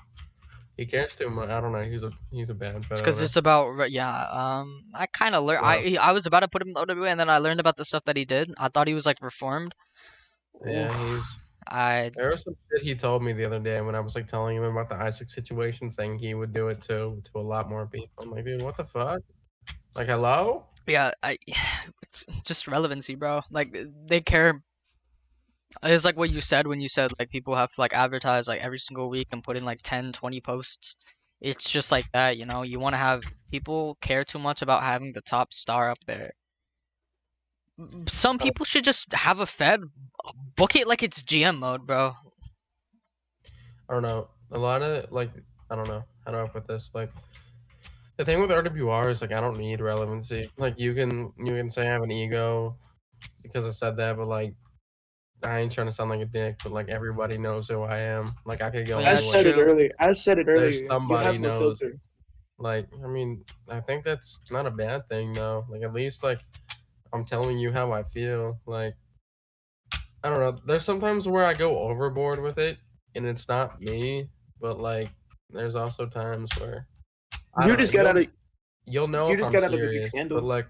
He cares too much. I don't know. He's a bad it's pet because owner. it's about yeah. I kind of learned. No. I was about to put him in the OWA, and then I learned about the stuff that he did. I thought he was like reformed. Oof. Yeah, he's. I There was some shit he told me the other day when I was like telling him about the Isaac situation, saying he would do it too to a lot more people. I'm like, dude, what the fuck? Like, hello? yeah. It's just relevancy, bro. Like they care. It's like what you said when you said like people have to like advertise like every single week and put in like 10, 20 posts. It's just like that. You want to have people care too much about having the top star up there. Some people should just have a Fed book it like it's GM mode, bro. I don't know. A lot of like, I don't know. How do I put this? Like, the thing with RWR is like I don't need relevancy. Like you can say I have an ego because I said that, but like I ain't trying to sound like a dick, but like everybody knows who I am. Like I could Oh go yeah, I that's anywhere. said it true. earlier. I said it There's earlier. You somebody have no knows. filter. Like I mean, I think that's not a bad thing though. Like at least like I'm telling you how I feel. Like I don't know. There's sometimes where I go overboard with it, and it's not me, but like there's also times where I You don't know. just got out of You'll know you if just I'm got out of a big serious, but scandal, like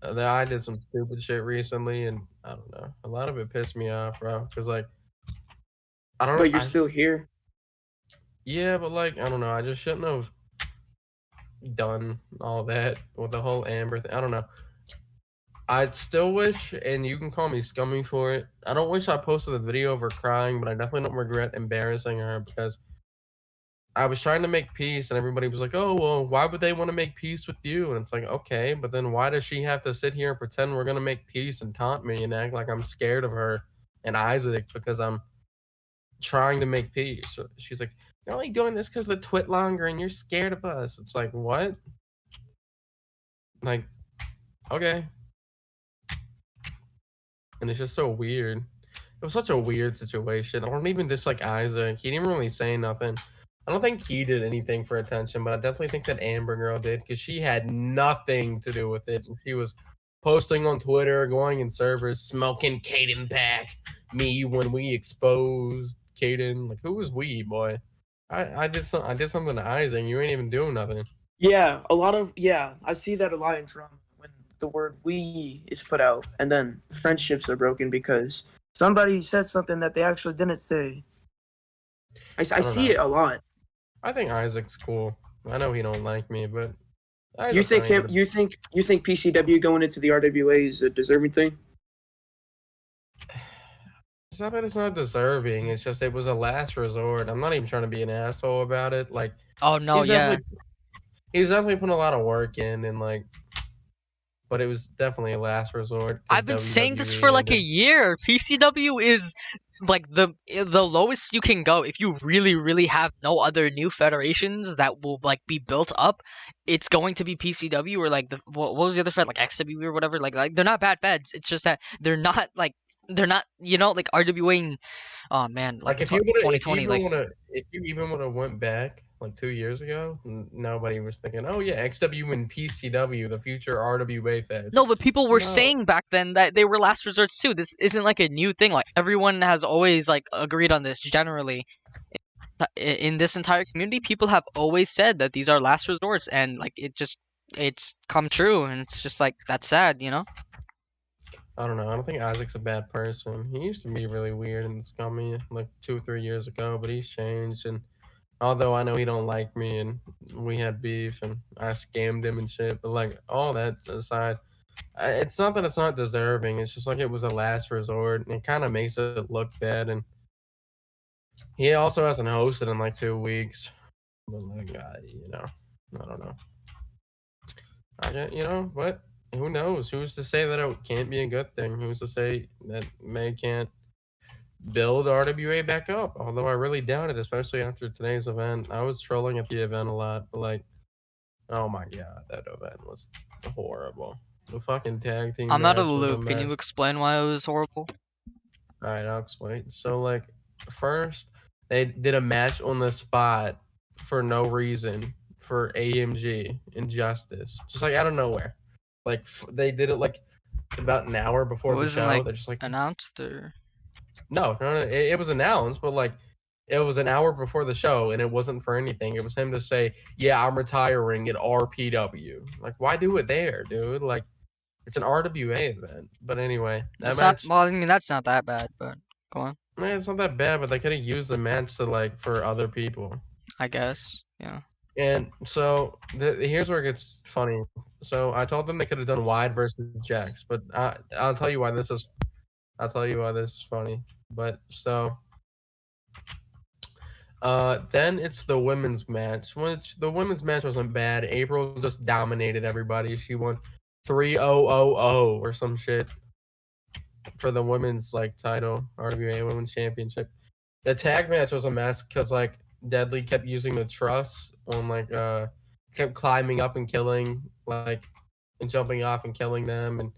I did some stupid shit recently, and I don't know. A lot of it pissed me off, bro. Cause like I don't know. but you're still here. Yeah, but like I don't know. I just shouldn't have done all that with the whole Amber thing. I don't know. I still wish, and you can call me scummy for it. I don't wish I posted the video of her crying, but I definitely don't regret embarrassing her because I was trying to make peace, and everybody was like, "Oh, well, why would they want to make peace with you?" And it's like, okay, but then why does she have to sit here and pretend we're gonna make peace and taunt me and act like I'm scared of her and Isaac because I'm trying to make peace? So she's like, "You're only doing this because the twit longer, and you're scared of us." It's like, what? Like, okay, and it's just so weird. It was such a weird situation. I don't even dislike Isaac. He didn't really say nothing. I don't think he did anything for attention, but I definitely think that Amber Girl did because she had nothing to do with it. And she was posting on Twitter, going in servers, smoking Caden pack. Me when we exposed Caden. Like, who was we, boy? I did something to Isaac. You ain't even doing nothing. Yeah, I see that a lot in drama when the word "we" is put out, and then friendships are broken because somebody said something that they actually didn't say. I I don't see know. it a lot. I think Isaac's cool. I know he don't like me, but You Isaac's think not him? even. You think PCW going into the RWA is a deserving thing? It's not that it's not deserving. It's just it was a last resort. I'm not even trying to be an asshole about it. Like Oh no, he's yeah. definitely he's definitely putting a lot of work in, and like, but it was definitely a last resort because I've been saying this WWE for like a ended. year. PCW is like the lowest you can go if you really have no other new federations that will like be built up. It's going to be PCW or like what was the other fed, like XW or whatever. Like they're not bad feds. It's just that they're not like RWA and oh man, like Like if you would have, 2020 like. if you even would have went back like 2 years ago, nobody was thinking, oh yeah, XW and PCW, the future RWA feds. No, but people were No, saying back then that they were last resorts too. This isn't like a new thing. Like everyone has always like agreed on this generally. In this entire community, people have always said that these are last resorts, and like it's come true, and it's just like that's sad, you know. I don't know. I don't think Isaac's a bad person. He used to be really weird and scummy like 2 or 3 years ago, but he's changed. And although I know he don't like me, and we had beef, and I scammed him and shit, but like all that aside, it's not that it's not deserving. It's just like it was a last resort, and it kind of makes it look bad. And he also hasn't hosted in like 2 weeks. But like, I don't know. I get, but who knows? Who's to say that it can't be a good thing? Who's to say that May can't build RWA back up? Although I really doubt it, especially after today's event. I was trolling at the event a lot, but like, oh my god, that event was horrible. The fucking tag team I'm out of the match was a loop. Can you mess. explain why it was horrible? All right, I'll explain. So like, first they did a match on the spot for no reason for AMG Injustice, just like out of nowhere. Like they did it like about an hour It before the wasn't show. like They're just like, announced or no. It was announced, but like it was an hour before the show, and it wasn't for anything. It was him to say, "Yeah, I'm retiring at RPW." Like, why do it there, dude? Like, it's an RWA event. But anyway, that that's not. match. Well, I mean that's not that bad, but go on. Man, it's not that bad, but they could have used the match to like for other people. I guess. Yeah. And so here's where it gets funny. So I told them they could have done wide versus Jax, but I'll tell you why this is. I'll tell you why this is funny. But so then it's the women's match, which the women's match wasn't bad. April just dominated everybody. She won 3-0-0-0 or some shit for the women's like title, RWA Women's Championship. The tag match was a mess because like Deadly kept using the truss on like kept climbing up and killing like and jumping off and killing them, and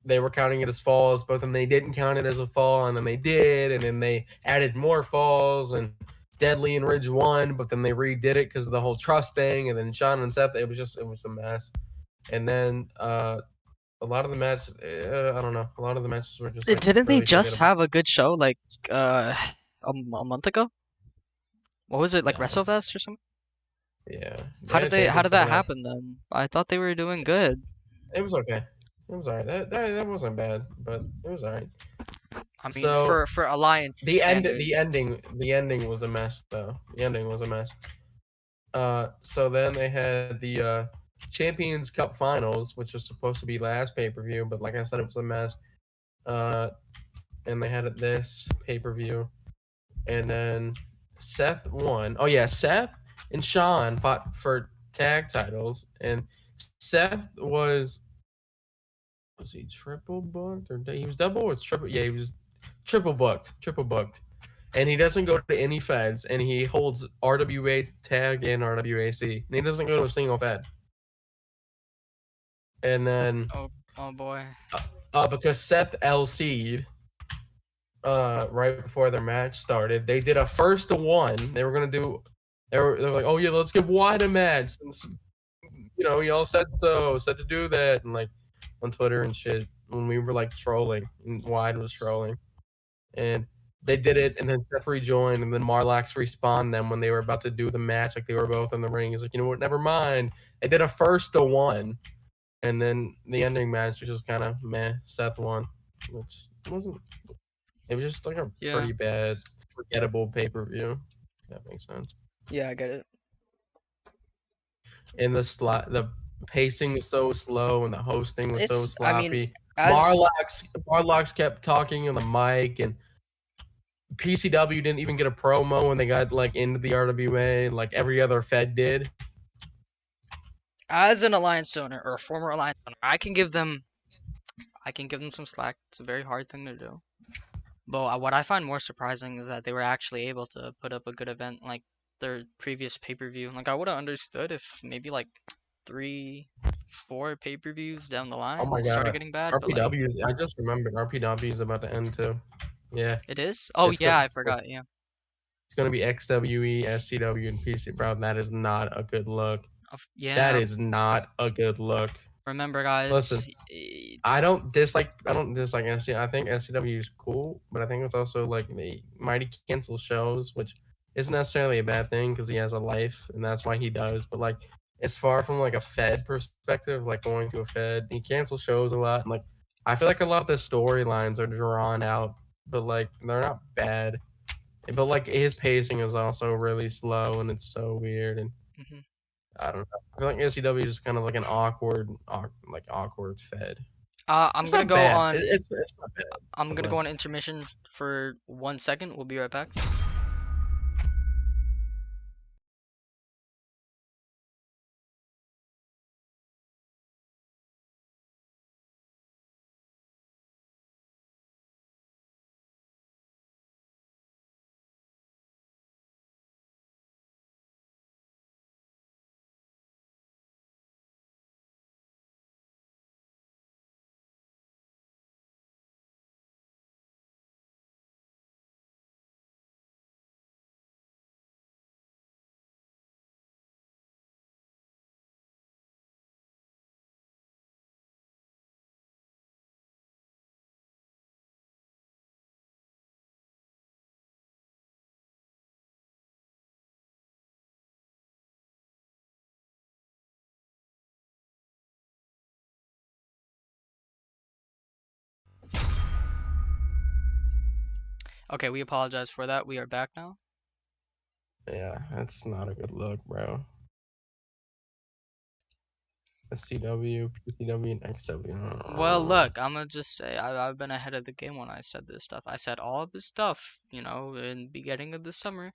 they were counting it as falls, but then they didn't count it as a fall, and then they did, and then they added more falls, and Deadly and Ridge won, but then they redid it because of the whole trust thing, and then Sean and Seth, it was a mess. And then a lot of the matches, I don't know, a lot of the matches were just like Didn't they really just forgettable. have a good show like a month ago? What was it like No, WrestleFest or something? yeah, they had a How did championship that match. happen then? I thought they were doing good. It was okay. It was alright. That wasn't bad, but it was alright. I mean, So for Alliance standards. the ending was a mess though. The ending was a mess. So then they had the Champions Cup Finals, which was supposed to be last pay per view, but like I said, it was a mess. And they had this pay per view, and then Seth won. Oh yeah, Seth and Sean fought for tag titles, and Seth was he triple booked or he was double or triple? Yeah, he was triple booked, and he doesn't go to any feds, and he holds RWA tag and RWAC, and he doesn't go to a single fed. And then Oh boy. because Seth LC'd, right before their match started, they did a first to one. They were gonna do. They're like, oh yeah, let's give Wyatt a match. Since, y'all said to do that, and like on Twitter and shit when we were like trolling, and Wyatt was trolling, and they did it, and then Seth rejoined, and then Marlax respawned them when they were about to do the match, like they were both in the ring. He's like, you know what? Never mind. They did a first to one, and then the ending match was just kind of meh. Seth won, which wasn't. It was just like a pretty bad, forgettable pay-per-view. If that makes sense. Yeah, I get it. And the pacing was so slow, and the hosting was so sloppy. I mean, Marlax kept talking on the mic, and PCW didn't even get a promo when they got like into the RWA, like every other Fed did. As an Alliance owner or a former Alliance owner, I can give them some slack. It's a very hard thing to do. But what I find more surprising is that they were actually able to put up a good event like their previous pay-per-view. Like I would have understood if maybe like 3, 4 pay-per-views down the line it started getting bad. RPW, but like, I just remembered RPW is about to end too. Yeah. It is? Oh yeah, I forgot. Yeah. It's gonna be XWE, SCW, and PC. Bro, that is not a good look. Yeah. That is not a good look. Remember, guys. Listen, I don't dislike SCW. I think SCW is cool, but I think it's also like they might cancel shows, which isn't necessarily a bad thing because he has a life and that's why he does. But like, it's far from like a Fed perspective, like going to a Fed. He cancels shows a lot, and like I feel like a lot of the storylines are drawn out, but like they're not bad. But like his pacing is also really slow, and it's so weird and. I don't know. I feel like SCW is just kind of like an awkward Fed. I'm gonna go on. It's not bad. I'm gonna go on intermission for 1 second. We'll be right back. Okay, we apologize for that. We are back now. Yeah, that's not a good look, bro. SCW, PCW, and XW. Well, look, I'm gonna just say I've been ahead of the game when I said this stuff. I said all of this stuff, in the beginning of the summer.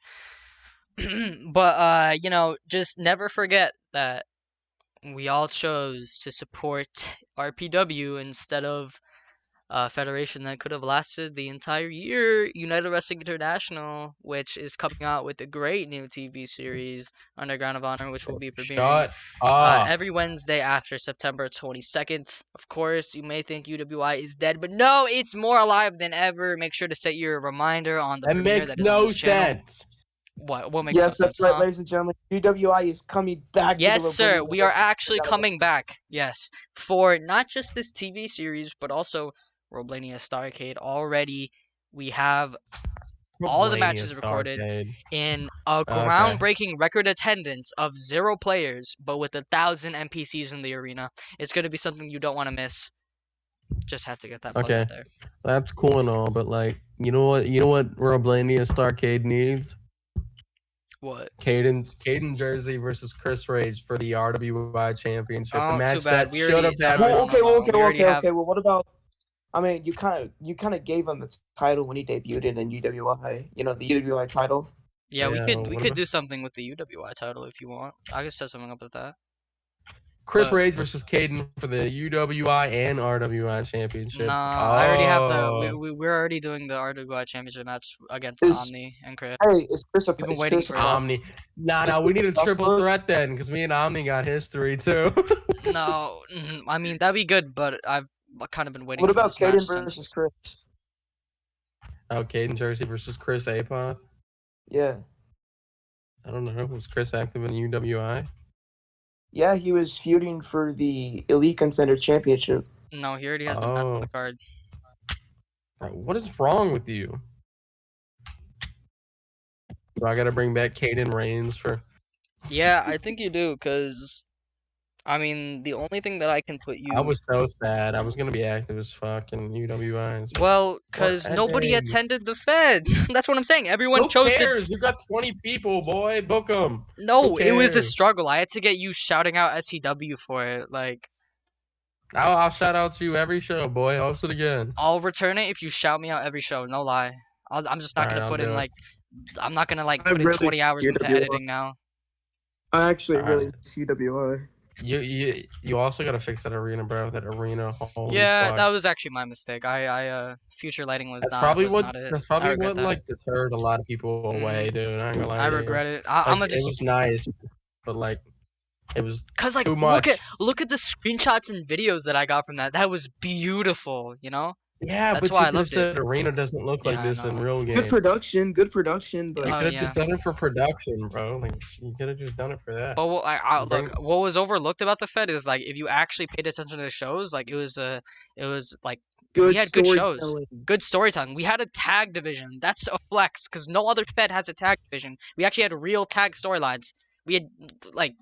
But just never forget that we all chose to support RPW instead of a federation that could have lasted the entire year, United Wrestling International, which is coming out with a great new TV series, Underground of Honor, which will be premiering every Wednesday after September 22nd. Of course, you may think UWI is dead, but no, it's more alive than ever. Make sure to set your reminder on the premiere that is on this channel. What makes yes, that's right, ladies and gentlemen. UWI is coming back. Yes, sir. We are actually coming back. Yes, for not just this TV series, but also Roblania Starcade. Already, we have all the matches recorded in a groundbreaking record attendance of 0 players, but with 1,000 NPCs in the arena. It's going to be something you don't want to miss. Just had to get that plug out there. That's cool and all, but like, you know what Roblania Starcade needs? What? Caden Jersey versus Chris Rage for the RWI Championship. Oh, the match too bad. That should have had. Okay. Well, what about? I mean, you kind of gave him the title when he debuted in UWI. The UWI title. Yeah, we could do something with the UWI title if you want. I could set something up with that. Chris Rage versus Caden for the UWI and RWI Championship. Nah, I already have the. We're already doing the RWI Championship match against Omni and Chris. Hey, is Chris We've been waiting for Omni? Nah, we need a triple threat then, because me and Omni got history too. No, I mean that'd be good, but I've kind of been waiting. What about Caden versus Chris? Oh, Caden Jersey versus Chris Apoth. Yeah. I don't know. Was Chris active in UWI? Yeah, he was feuding for the Elite Contender Championship. No, he already has the match on the card. Bro, what is wrong with you? Do I gotta bring back Caden Reigns for? Yeah, I think you do, because, I mean, the only thing that I can put you... I was so sad. I was gonna be active as fuck in UWI. And Well, what because a nobody day. attended the Fed. That's what I'm saying. Everyone Who chose to... cares? You got 20 people, boy. Book them. No, it was a cares? struggle. I had to get you shouting out SCW for it. Like, I'll shout out to you every show, boy. Host it again. I'll return it if you shout me out every show. No lie. I'm just not Alright, gonna I'll put in do it. like... I'm not gonna like I put in really 20 hours into UWI. editing now. I actually Alright. really miss UWI. You also gotta fix that arena, bro. That arena. Holy Yeah, fuck. that was actually my mistake. Future lighting was That's not probably what. not it. That's I probably regret what that. like deterred a lot of people away, dude. I ain't gonna lie. I to you. regret it. Like, I'm gonna it just was nice, but like it was cause like too much. look at the screenshots and videos that I got from that. That was beautiful, you know? Yeah, That's but why you I could have loved it. said arena doesn't look like Yeah, I this in know. real game. Good production, but You Oh, could have yeah. just done it for production, bro. Like you could have just done it for that. But Bring- look, what was overlooked about the Fed is like if you actually paid attention to the shows, like it was like good we had good shows, storytelling. good storytelling. We had a tag division. That's a flex because no other Fed has a tag division. We actually had real tag storylines. We had like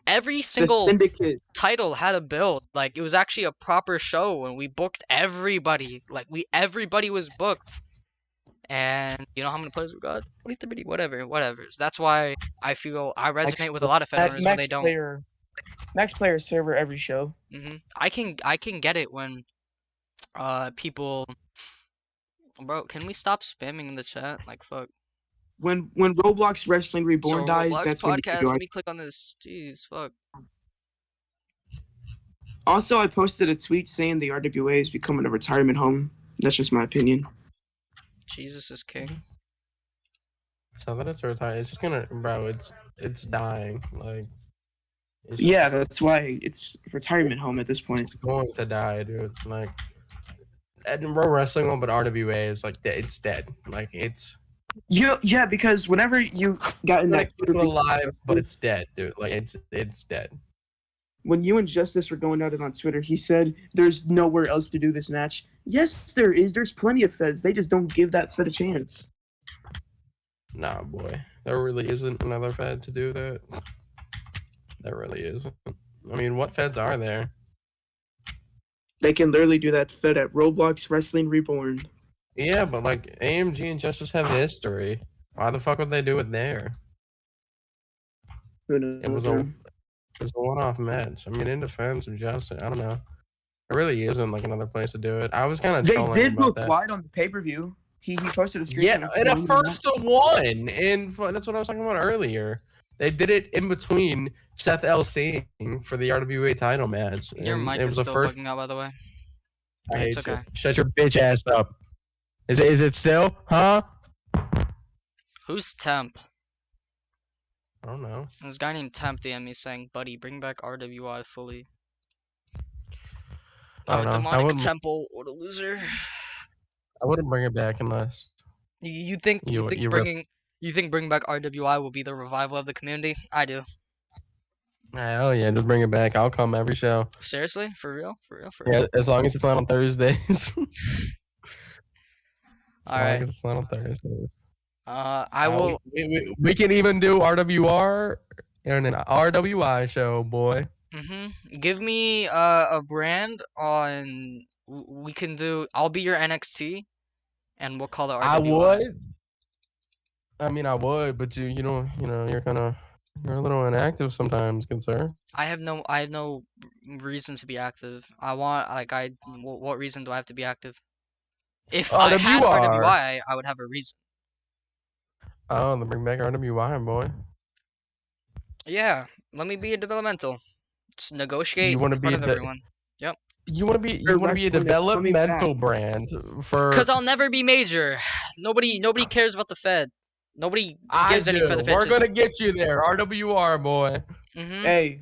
every The single Syndicate. title had a build. Like it was actually a proper show, and we booked everybody. Like everybody was booked. And you know how many players we got? 20, 30, whatever. So that's why I feel I resonate with a lot of Fed owners when they don't. Max player server every show. I can get it when people. Bro, can we stop spamming in the chat? Like fuck. When Roblox Wrestling Reborn So dies, Roblox that's when you podcast. do Let it. me click on this. Jeez, fuck. Also, I posted a tweet saying the RWA is becoming a retirement home. That's just my opinion. Jesus is king. So that it's retired. It's just gonna, bro. It's dying. Like. Yeah, that's why it's retirement home at this point. It's going to die, dude. Like, and pro wrestling one, but RWA is like it's dead. Like it's. Yeah, because whenever you got in that It's alive, but it's dead, dude. Like it's dead. When you and Justice were going at it on Twitter, he said there's nowhere else to do this match. Yes, there is. There's plenty of feds. They just don't give that fed a chance. Nah, boy. There really isn't another fed to do that. There really isn't. I mean, what feds are there? They can literally do that fed at Roblox Wrestling Reborn. Yeah, but like AMG and Justice have history. Why the fuck would they do it there? Who knows? It was a one-off match. I mean, in defense of Justice, I don't know. There really isn't like another place to do it. I was kind of They trolling did about book that. Wide on the pay-per-view. He posted a screenshot. Yeah, in a first to one, and that's what I was talking about earlier. They did it in between Seth LC for the RWA title match. Your and mic it is was still the first. bugging out, by the way. I hate It's you. okay. Shut your bitch ass up. Is it still? Huh? Who's Temp? I don't know. This guy named Temp DM me saying, "Buddy, bring back RWI fully." I don't know. Demonic Temple, what a loser. I wouldn't bring it back unless You think bringing back RWI will be the revival of the community? I do. hell yeah, just bring it back. I'll come every show. Seriously? For real? Yeah, as long as it's not on Thursdays. Alright. It's not on Thursdays. I will. We can even do RWR and an RWI show, boy. Give me a brand on. We can do. I'll be your NXT, and we'll call it RWI. I would. I mean, I would, but you're a little inactive sometimes, good sir. I have no reason to be active. What reason do I have to be active? If I had RWI, I would have a reason. Oh, then bring back RWI, boy. Yeah, let me be a developmental. Let's negotiate You want to in be front of everyone. Yep. You want to be a developmental brand for. Because I'll never be major. Nobody cares about the Fed. Nobody gives any for the Fed. We're gonna get you there, RWR, boy. Hey,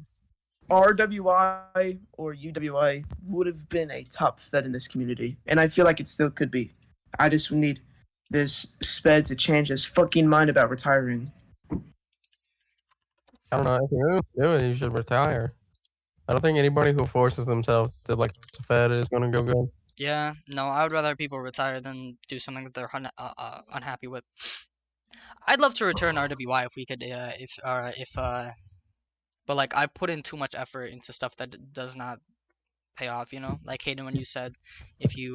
RWI or UWI would have been a top Fed in this community, and I feel like it still could be. I just need this sped to change his fucking mind about retiring. I don't know. If you're going to do it, you should retire. I don't think anybody who forces themselves to like the Fed is going to go good. Yeah, no, I would rather people retire than do something that they're unhappy with. I'd love to return RWI if we could, but like I put in too much effort into stuff that does not pay off. Like Hayden, when you said if you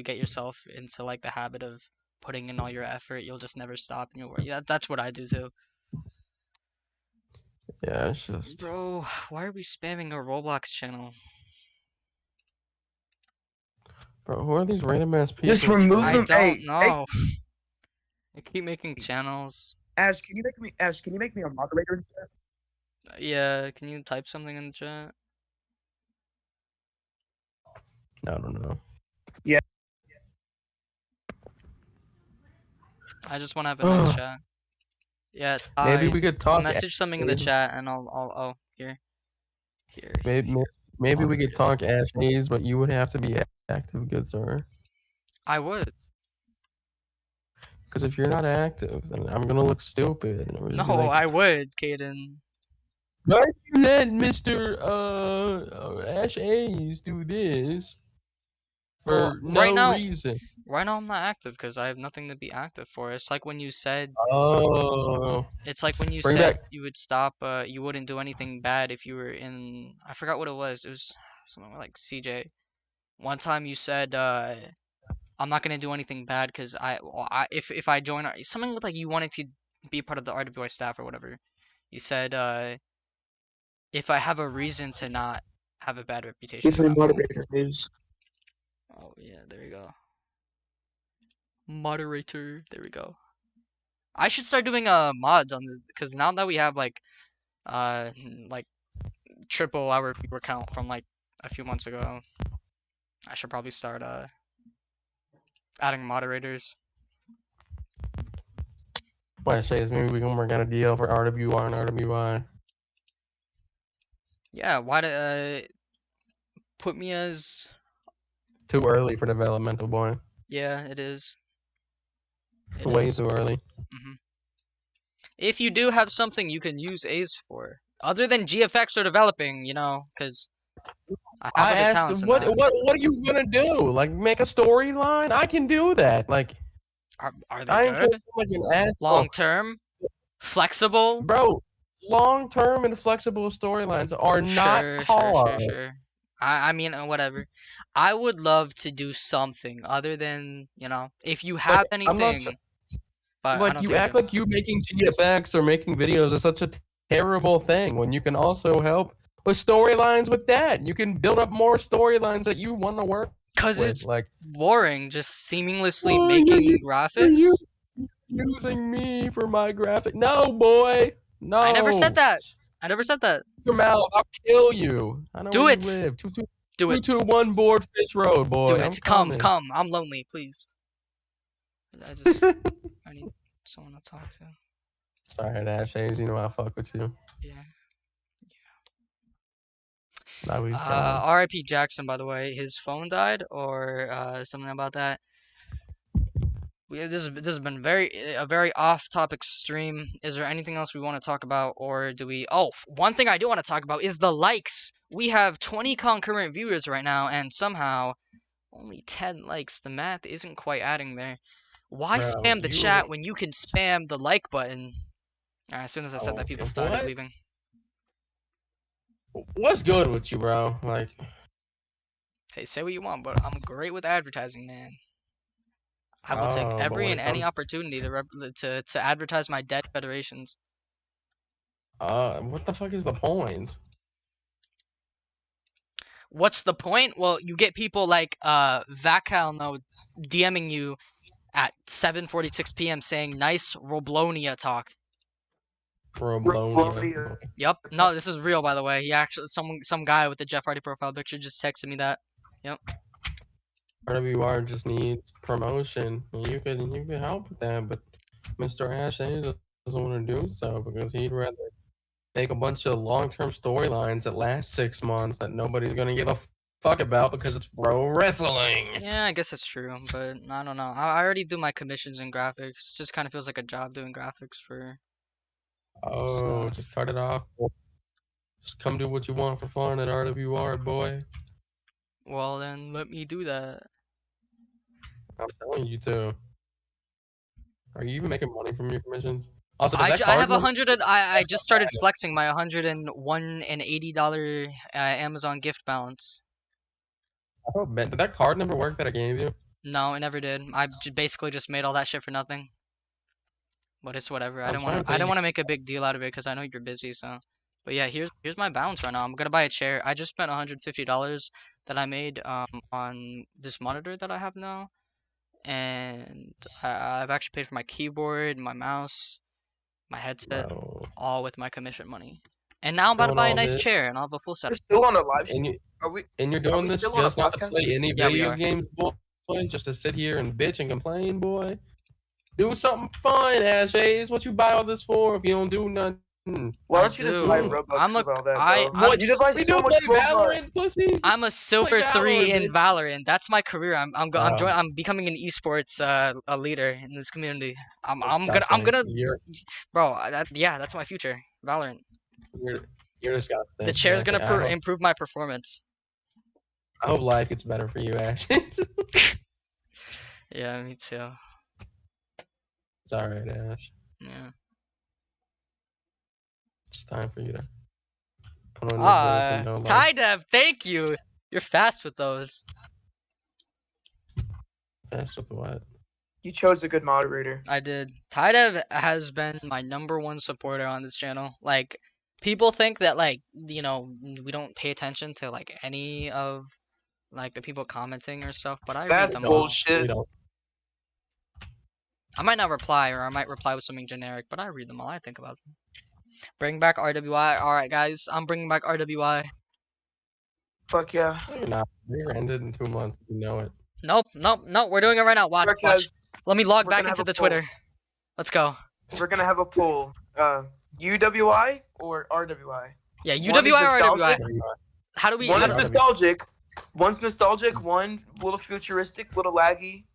get yourself into like the habit of putting in all your effort, you'll just never stop and you'll work. Yeah, that's what I do too. Yeah, it's just. Bro, why are we spamming our Roblox channel? Bro, who are these random ass people? Just remove I them. don't Hey, know. I keep making channels. Ash, can you make me a moderator in chat? Yeah, can you type something in the chat? I don't know. Yeah. I just want to have a nice chat. Yeah, Maybe we could I'll talk. message something in the chat and oh, here. Maybe we could talk Ashley's, but you would have to be active, good sir. I would. Because if you're not active, then I'm gonna look stupid. And No, like, I would, Caden. why you let Mr. Ash A's do this Well, for no reason? Right now I'm not active because I have nothing to be active for. It's like when you said Oh, bring back. you would stop, you wouldn't do anything bad if you were in, I forgot what it was. It was something like CJ. One time you said, I'm not gonna do anything bad because if I join, something with like you wanted to be part of the RWI staff or whatever. You said, if I have a reason to not have a bad reputation. If a moderator, please. Oh yeah, there we go. Moderator, there we go. I should start doing mods on this because now that we have like triple our viewer count from like a few months ago, I should probably start adding moderators. What I say is maybe we can work out a deal for RWR and RWI. Yeah, why put me as Too early for developmental, boy. Yeah, it is. Way too early. If you do have something you can use A's for, other than GFX or developing, because I have other asked, talents in what that. are you gonna do? Like make a storyline? I can do that. Like, are they good? Like an long term, flexible, bro. Long term and flexible storylines are not hard. Sure. I mean, whatever. I would love to do something other than if you have anything. But like you act like you making GFX or making videos is such a terrible thing when you can also help with storylines with that. You can build up more storylines that you want to work. Because it's like boring, just seamlessly making graphics. You using me for my graphic? No, boy. No. I never said that. Your mouth, I'll kill you. I know do where it. You live. Do it. 221 board Fish Road, boy. Do it. Come. I'm lonely, please. I need someone to talk to. Sorry, Dash A's. You know I fuck with you. Yeah. Now he's R.I.P. Jackson, by the way. His phone died, or something about that. This has been a very off-topic stream. Is there anything else we want to talk about, or do we? Oh, one thing I do want to talk about is the likes. We have 20 concurrent viewers right now, and somehow only 10 likes. The math isn't quite adding there. Why spam the chat when you can spam the like button? As soon as I said that, people started leaving. What's good with you, bro? Like, hey, say what you want, but I'm great with advertising, man. I will take every and any opportunity to advertise my dead federations. What the fuck is the point? What's the point? Well, you get people like Vacal DMing you at 7:46 p.m. saying nice Roblania talk. Roblania. Yep. No, this is real, by the way. He actually some guy with the Jeff Hardy profile picture just texted me that. Yep. RWR just needs promotion. You can help with that, but Mr. Ash doesn't want to do so because he'd rather make a bunch of long-term storylines that last 6 months that nobody's gonna give a fuck about because it's pro wrestling. Yeah, I guess that's true, but I don't know. I already do my commissions in graphics. Just kind of feels like a job doing graphics for Oh, stuff. just cut it off. Just come do what you want for fun at RWR, boy. Well, then let me do that. I'm telling you to. Are you even making money from your commissions? Also, does that I card have a number? hundred. I That's just not started bad. flexing my $180 Amazon gift balance. Oh, man, did that card number work that I gave you? No, it never did. I basically just made all that shit for nothing. But it's whatever. I'm trying to I pay don't you. want to make a big deal out of it because I know you're busy. So, but yeah, here's my balance right now. I'm gonna buy a chair. I just spent $150 that I made on this monitor that I have now, and I've actually paid for my keyboard, my mouse, my headset, Bro, all with my commission money. And now I'm about to doing buy a all nice this, chair, and I'll have a full We're setup. still on a live. and you Are we? and you're Are doing we this still on a just not to podcast? play any Yeah, we video are. games, boy. Just to sit here and bitch and complain, boy. Do something fun, Ashays. What you buy all this for if you don't do nothing? Why I don't you just buy do. Robux with all that, bro? I'm You could buy We so do much play Robux. Valorant, pussy. I'm a silver Play 3 Valorant, in bitch. Valorant. That's my career. Wow. I'm becoming an esports a leader in this community. I'm Disgusting. gonna You're bro. Yeah, that's my future. Valorant. you're disgusting. The chair's gonna I improve my performance. hope life gets better for you, Ashays. Yeah, me too. It's alright, Ash. Yeah. It's time for you to put on your boots and know life. Tydev, thank you. You're fast with those. Fast with what? You chose a good moderator. I did. Tydev has been my #1 supporter on this channel. Like, people think that like we don't pay attention to like any of like the people commenting or stuff, but I read That's them all. bullshit. We don't. I might not reply, or I might reply with something generic, but I read them all. I think about them. Bring back RWI. All right, guys, I'm bringing back RWI. Fuck yeah. No, you're not. You're ended in 2 months. You know it. Nope. We're doing it right now. Watch. Because Let me log we're back gonna into have the a poll. Twitter. Let's go. We're gonna have a poll. UWI or RWI? Yeah, One is UWI or RWI? nostalgic. How do we? One How is do, nostalgic. One's nostalgic. One a little futuristic, little laggy.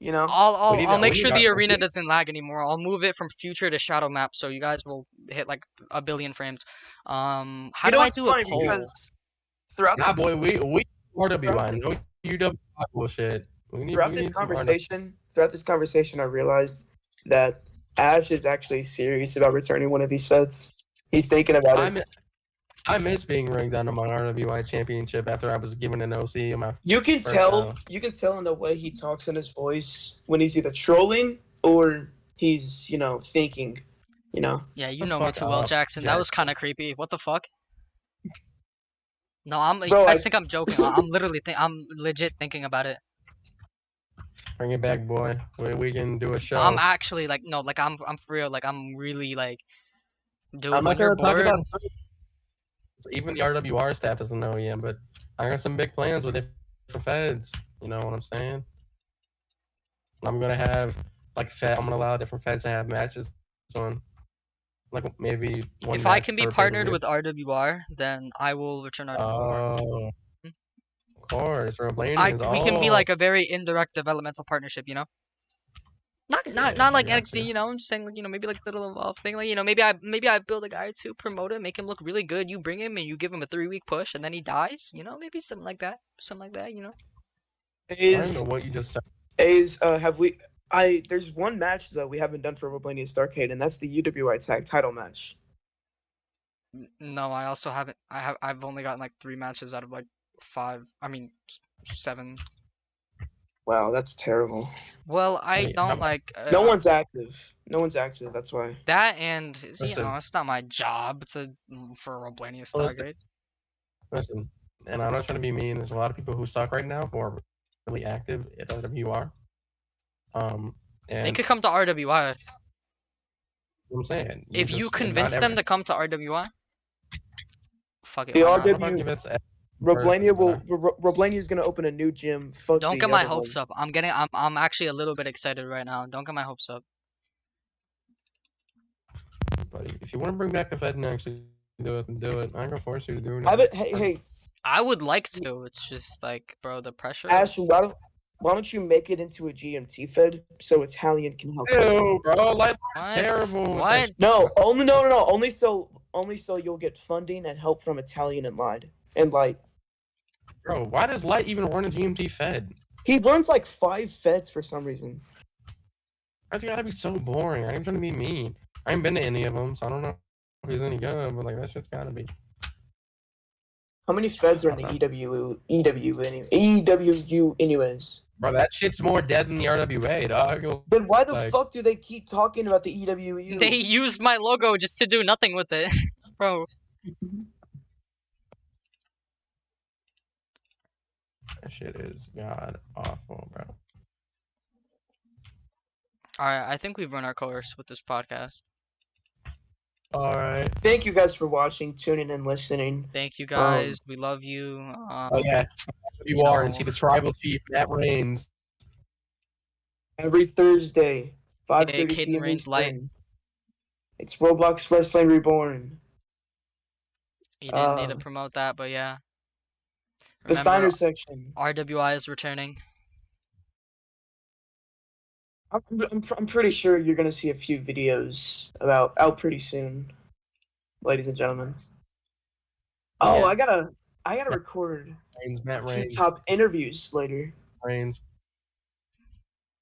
You know. I'll make we sure need the our- arena doesn't lag anymore. I'll move it from future to shadow map, so you guys will hit like a billion frames. How You do know I what's do a funny poll? because throughout Nah, this, boy, we RWI, no UWI bullshit. throughout this conversation, I realized that Ash is actually serious about returning one of these sets. He's thinking about it. I miss being ranked under my RWI championship after I was given an OC on my. You can First tell. round. You can tell in the way he talks in his voice when he's either trolling or he's, thinking. Yeah, you The know me fuck too well, up, Jackson. That Jack. was kind of creepy. What the fuck? No, you Bro, guys think I'm joking. I'm legit thinking about it. Bring it back, boy. We can do a show. I'm actually like no, like I'm for real. Like I'm really like, dude. I'm When not you're gonna talk bored, about even the RWR staff doesn't know yet, but I got some big plans with different feds. You know what I'm saying? I'm gonna have I'm gonna allow different feds to have matches on, like maybe one. if I match can be per partnered pay-per-view. with RWR, then I will return RWR. Oh, of course, Roblanians. We can be like a very indirect developmental partnership, you know. Not like got NXT, you. you know. I'm just saying, like, maybe like little evolved thing, like, maybe I build a guy to promote him, make him look really good. You bring him and you give him a 3-week push, and then he dies, you know. Maybe something like that, you know. I don't know what you just said. Have we? There's one match that we haven't done for Roblania Starcade, and that's the UWI Tag Title match. No, I also haven't. I've only gotten like 3 matches out of like 5. I mean, 7. Wow, that's terrible. Well, I Wait, don't like. No one's active. That's why. That, and Listen. it's not my job for Roblania Stargate. Listen, and I'm not trying to be mean. There's a lot of people who suck right now who are really active at RWR. And They could come to RWI I'm saying if you convince them to come to RWI. Fuck it. The Why not? RW Roblania is gonna open a new gym. Fuck Don't the get my other hopes one. up. I'm actually a little bit excited right now. Don't get my hopes up. Buddy, if you want to bring back the Fed and actually do it, then do it. I ain't gonna force you to do it. Have it. Hey, I would like to. It's just like, bro, the pressure of Ashton, why don't you make it into a GMT fed so Italian can help you? Ew, bro, light is what? terrible with that What? shit. No, no. Only so you'll get funding and help from Italian and Light. Bro, why does light even run a GMT fed? He runs like 5 feds for some reason. That's gotta be so boring. I ain't trying to be mean. I ain't been to any of them, so I don't know if he's any good, but like that shit's gotta be. How many feds are in the EWU anyways? Bro, that shit's more dead than the RWA, dog. Then why the Like- fuck do they keep talking about the EWU? They used my logo just to do nothing with it, bro. That shit is god awful, bro. All right, I think we've run our course with this podcast. All right. Thank you guys for watching, tuning, and listening. Thank you guys. We love you. Oh yeah, you are, and see the tribal chief that reigns. Every Thursday, 5:30 Caden p.m. Reigns Light. Eastern. It's Roblox Wrestling Reborn. You didn't need to promote that, but yeah. The Remember, Steiner section. RWI is returning. I'm pretty sure you're gonna see a few videos out pretty soon, ladies and gentlemen. Oh, Yeah. I gotta record Reigns, a Matt few Reigns, top interviews later. Reigns.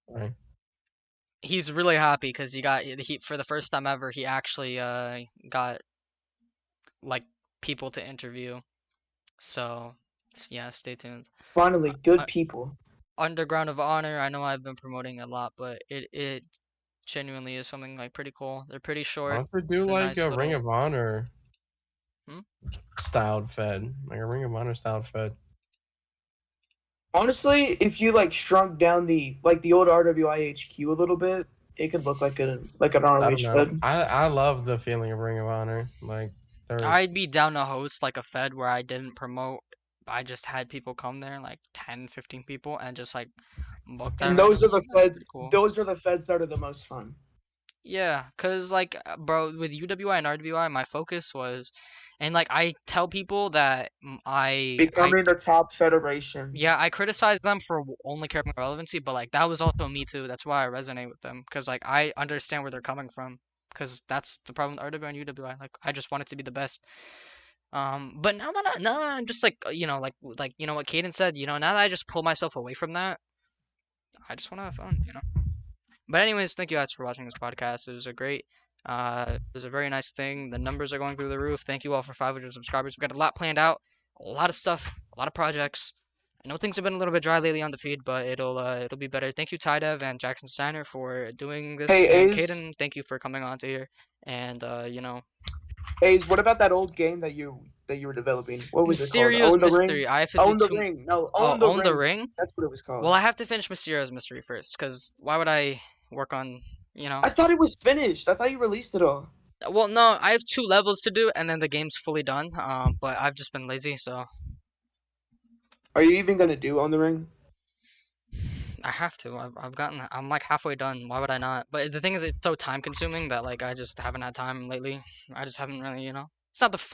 All right. He's really happy because he for the first time ever he actually got like people to interview. So yeah, stay tuned. Finally, good people. Underground of Honor, I know I've been promoting a lot, but it genuinely is something like pretty cool. They're pretty Why short. don't they It's do a like nice a Ring little- of Honor Hmm? styled fed, like a Ring of Honor styled fed? Honestly, if you like shrunk down the old RWI HQ a little bit, it could look like an I ROH don't know. fed. I love the feeling of Ring of Honor. Like they're I'd be down to host like a fed where I didn't promote. I just had people come there, like 10, 15 people, and just like book that. And those are the randomly. That'd be feds. pretty cool. Those are the feds that are the most fun. Yeah, cause like, bro, with UWI and RWI, my focus was, and like I tell people that Becoming the top federation. yeah, I criticize them for only caring about relevancy, but like that was also me too. That's why I resonate with them, cause like I understand where they're coming from, cause that's the problem with RWI and UWI. Like I just want it to be the best. But now that I'm just like like you know what Caden said, now that I just pull myself away from that, I just want to have fun. But anyways, thank you guys for watching this podcast. It was it was a very nice thing. The numbers are going through the roof. Thank you all for 500 subscribers. We've got a lot planned out, a lot of stuff, a lot of projects. I know things have been a little bit dry lately on the feed, but it'll be better. Thank you, Tydev and Jackson Steiner, for doing this. Hey, And Ace. Caden, thank you for coming on to here. And Ace, what about that old game that you were developing? What was Mysterio's it called? Own the Mystery. Ring? I have to Own do the two. Ring. No, Oh, Own the Ring. That's what it was called. Well, I have to finish Mysterio's Mystery first, because why would I work on, I thought it was finished. I thought you released it all. Well, no, I have 2 levels to do, and then the game's fully done. But I've just been lazy, so Are you even gonna do Own the Ring? I have to. I'm like halfway done. Why would I not? But the thing is, it's so time consuming that like I just haven't had time lately. I just haven't really, It's not the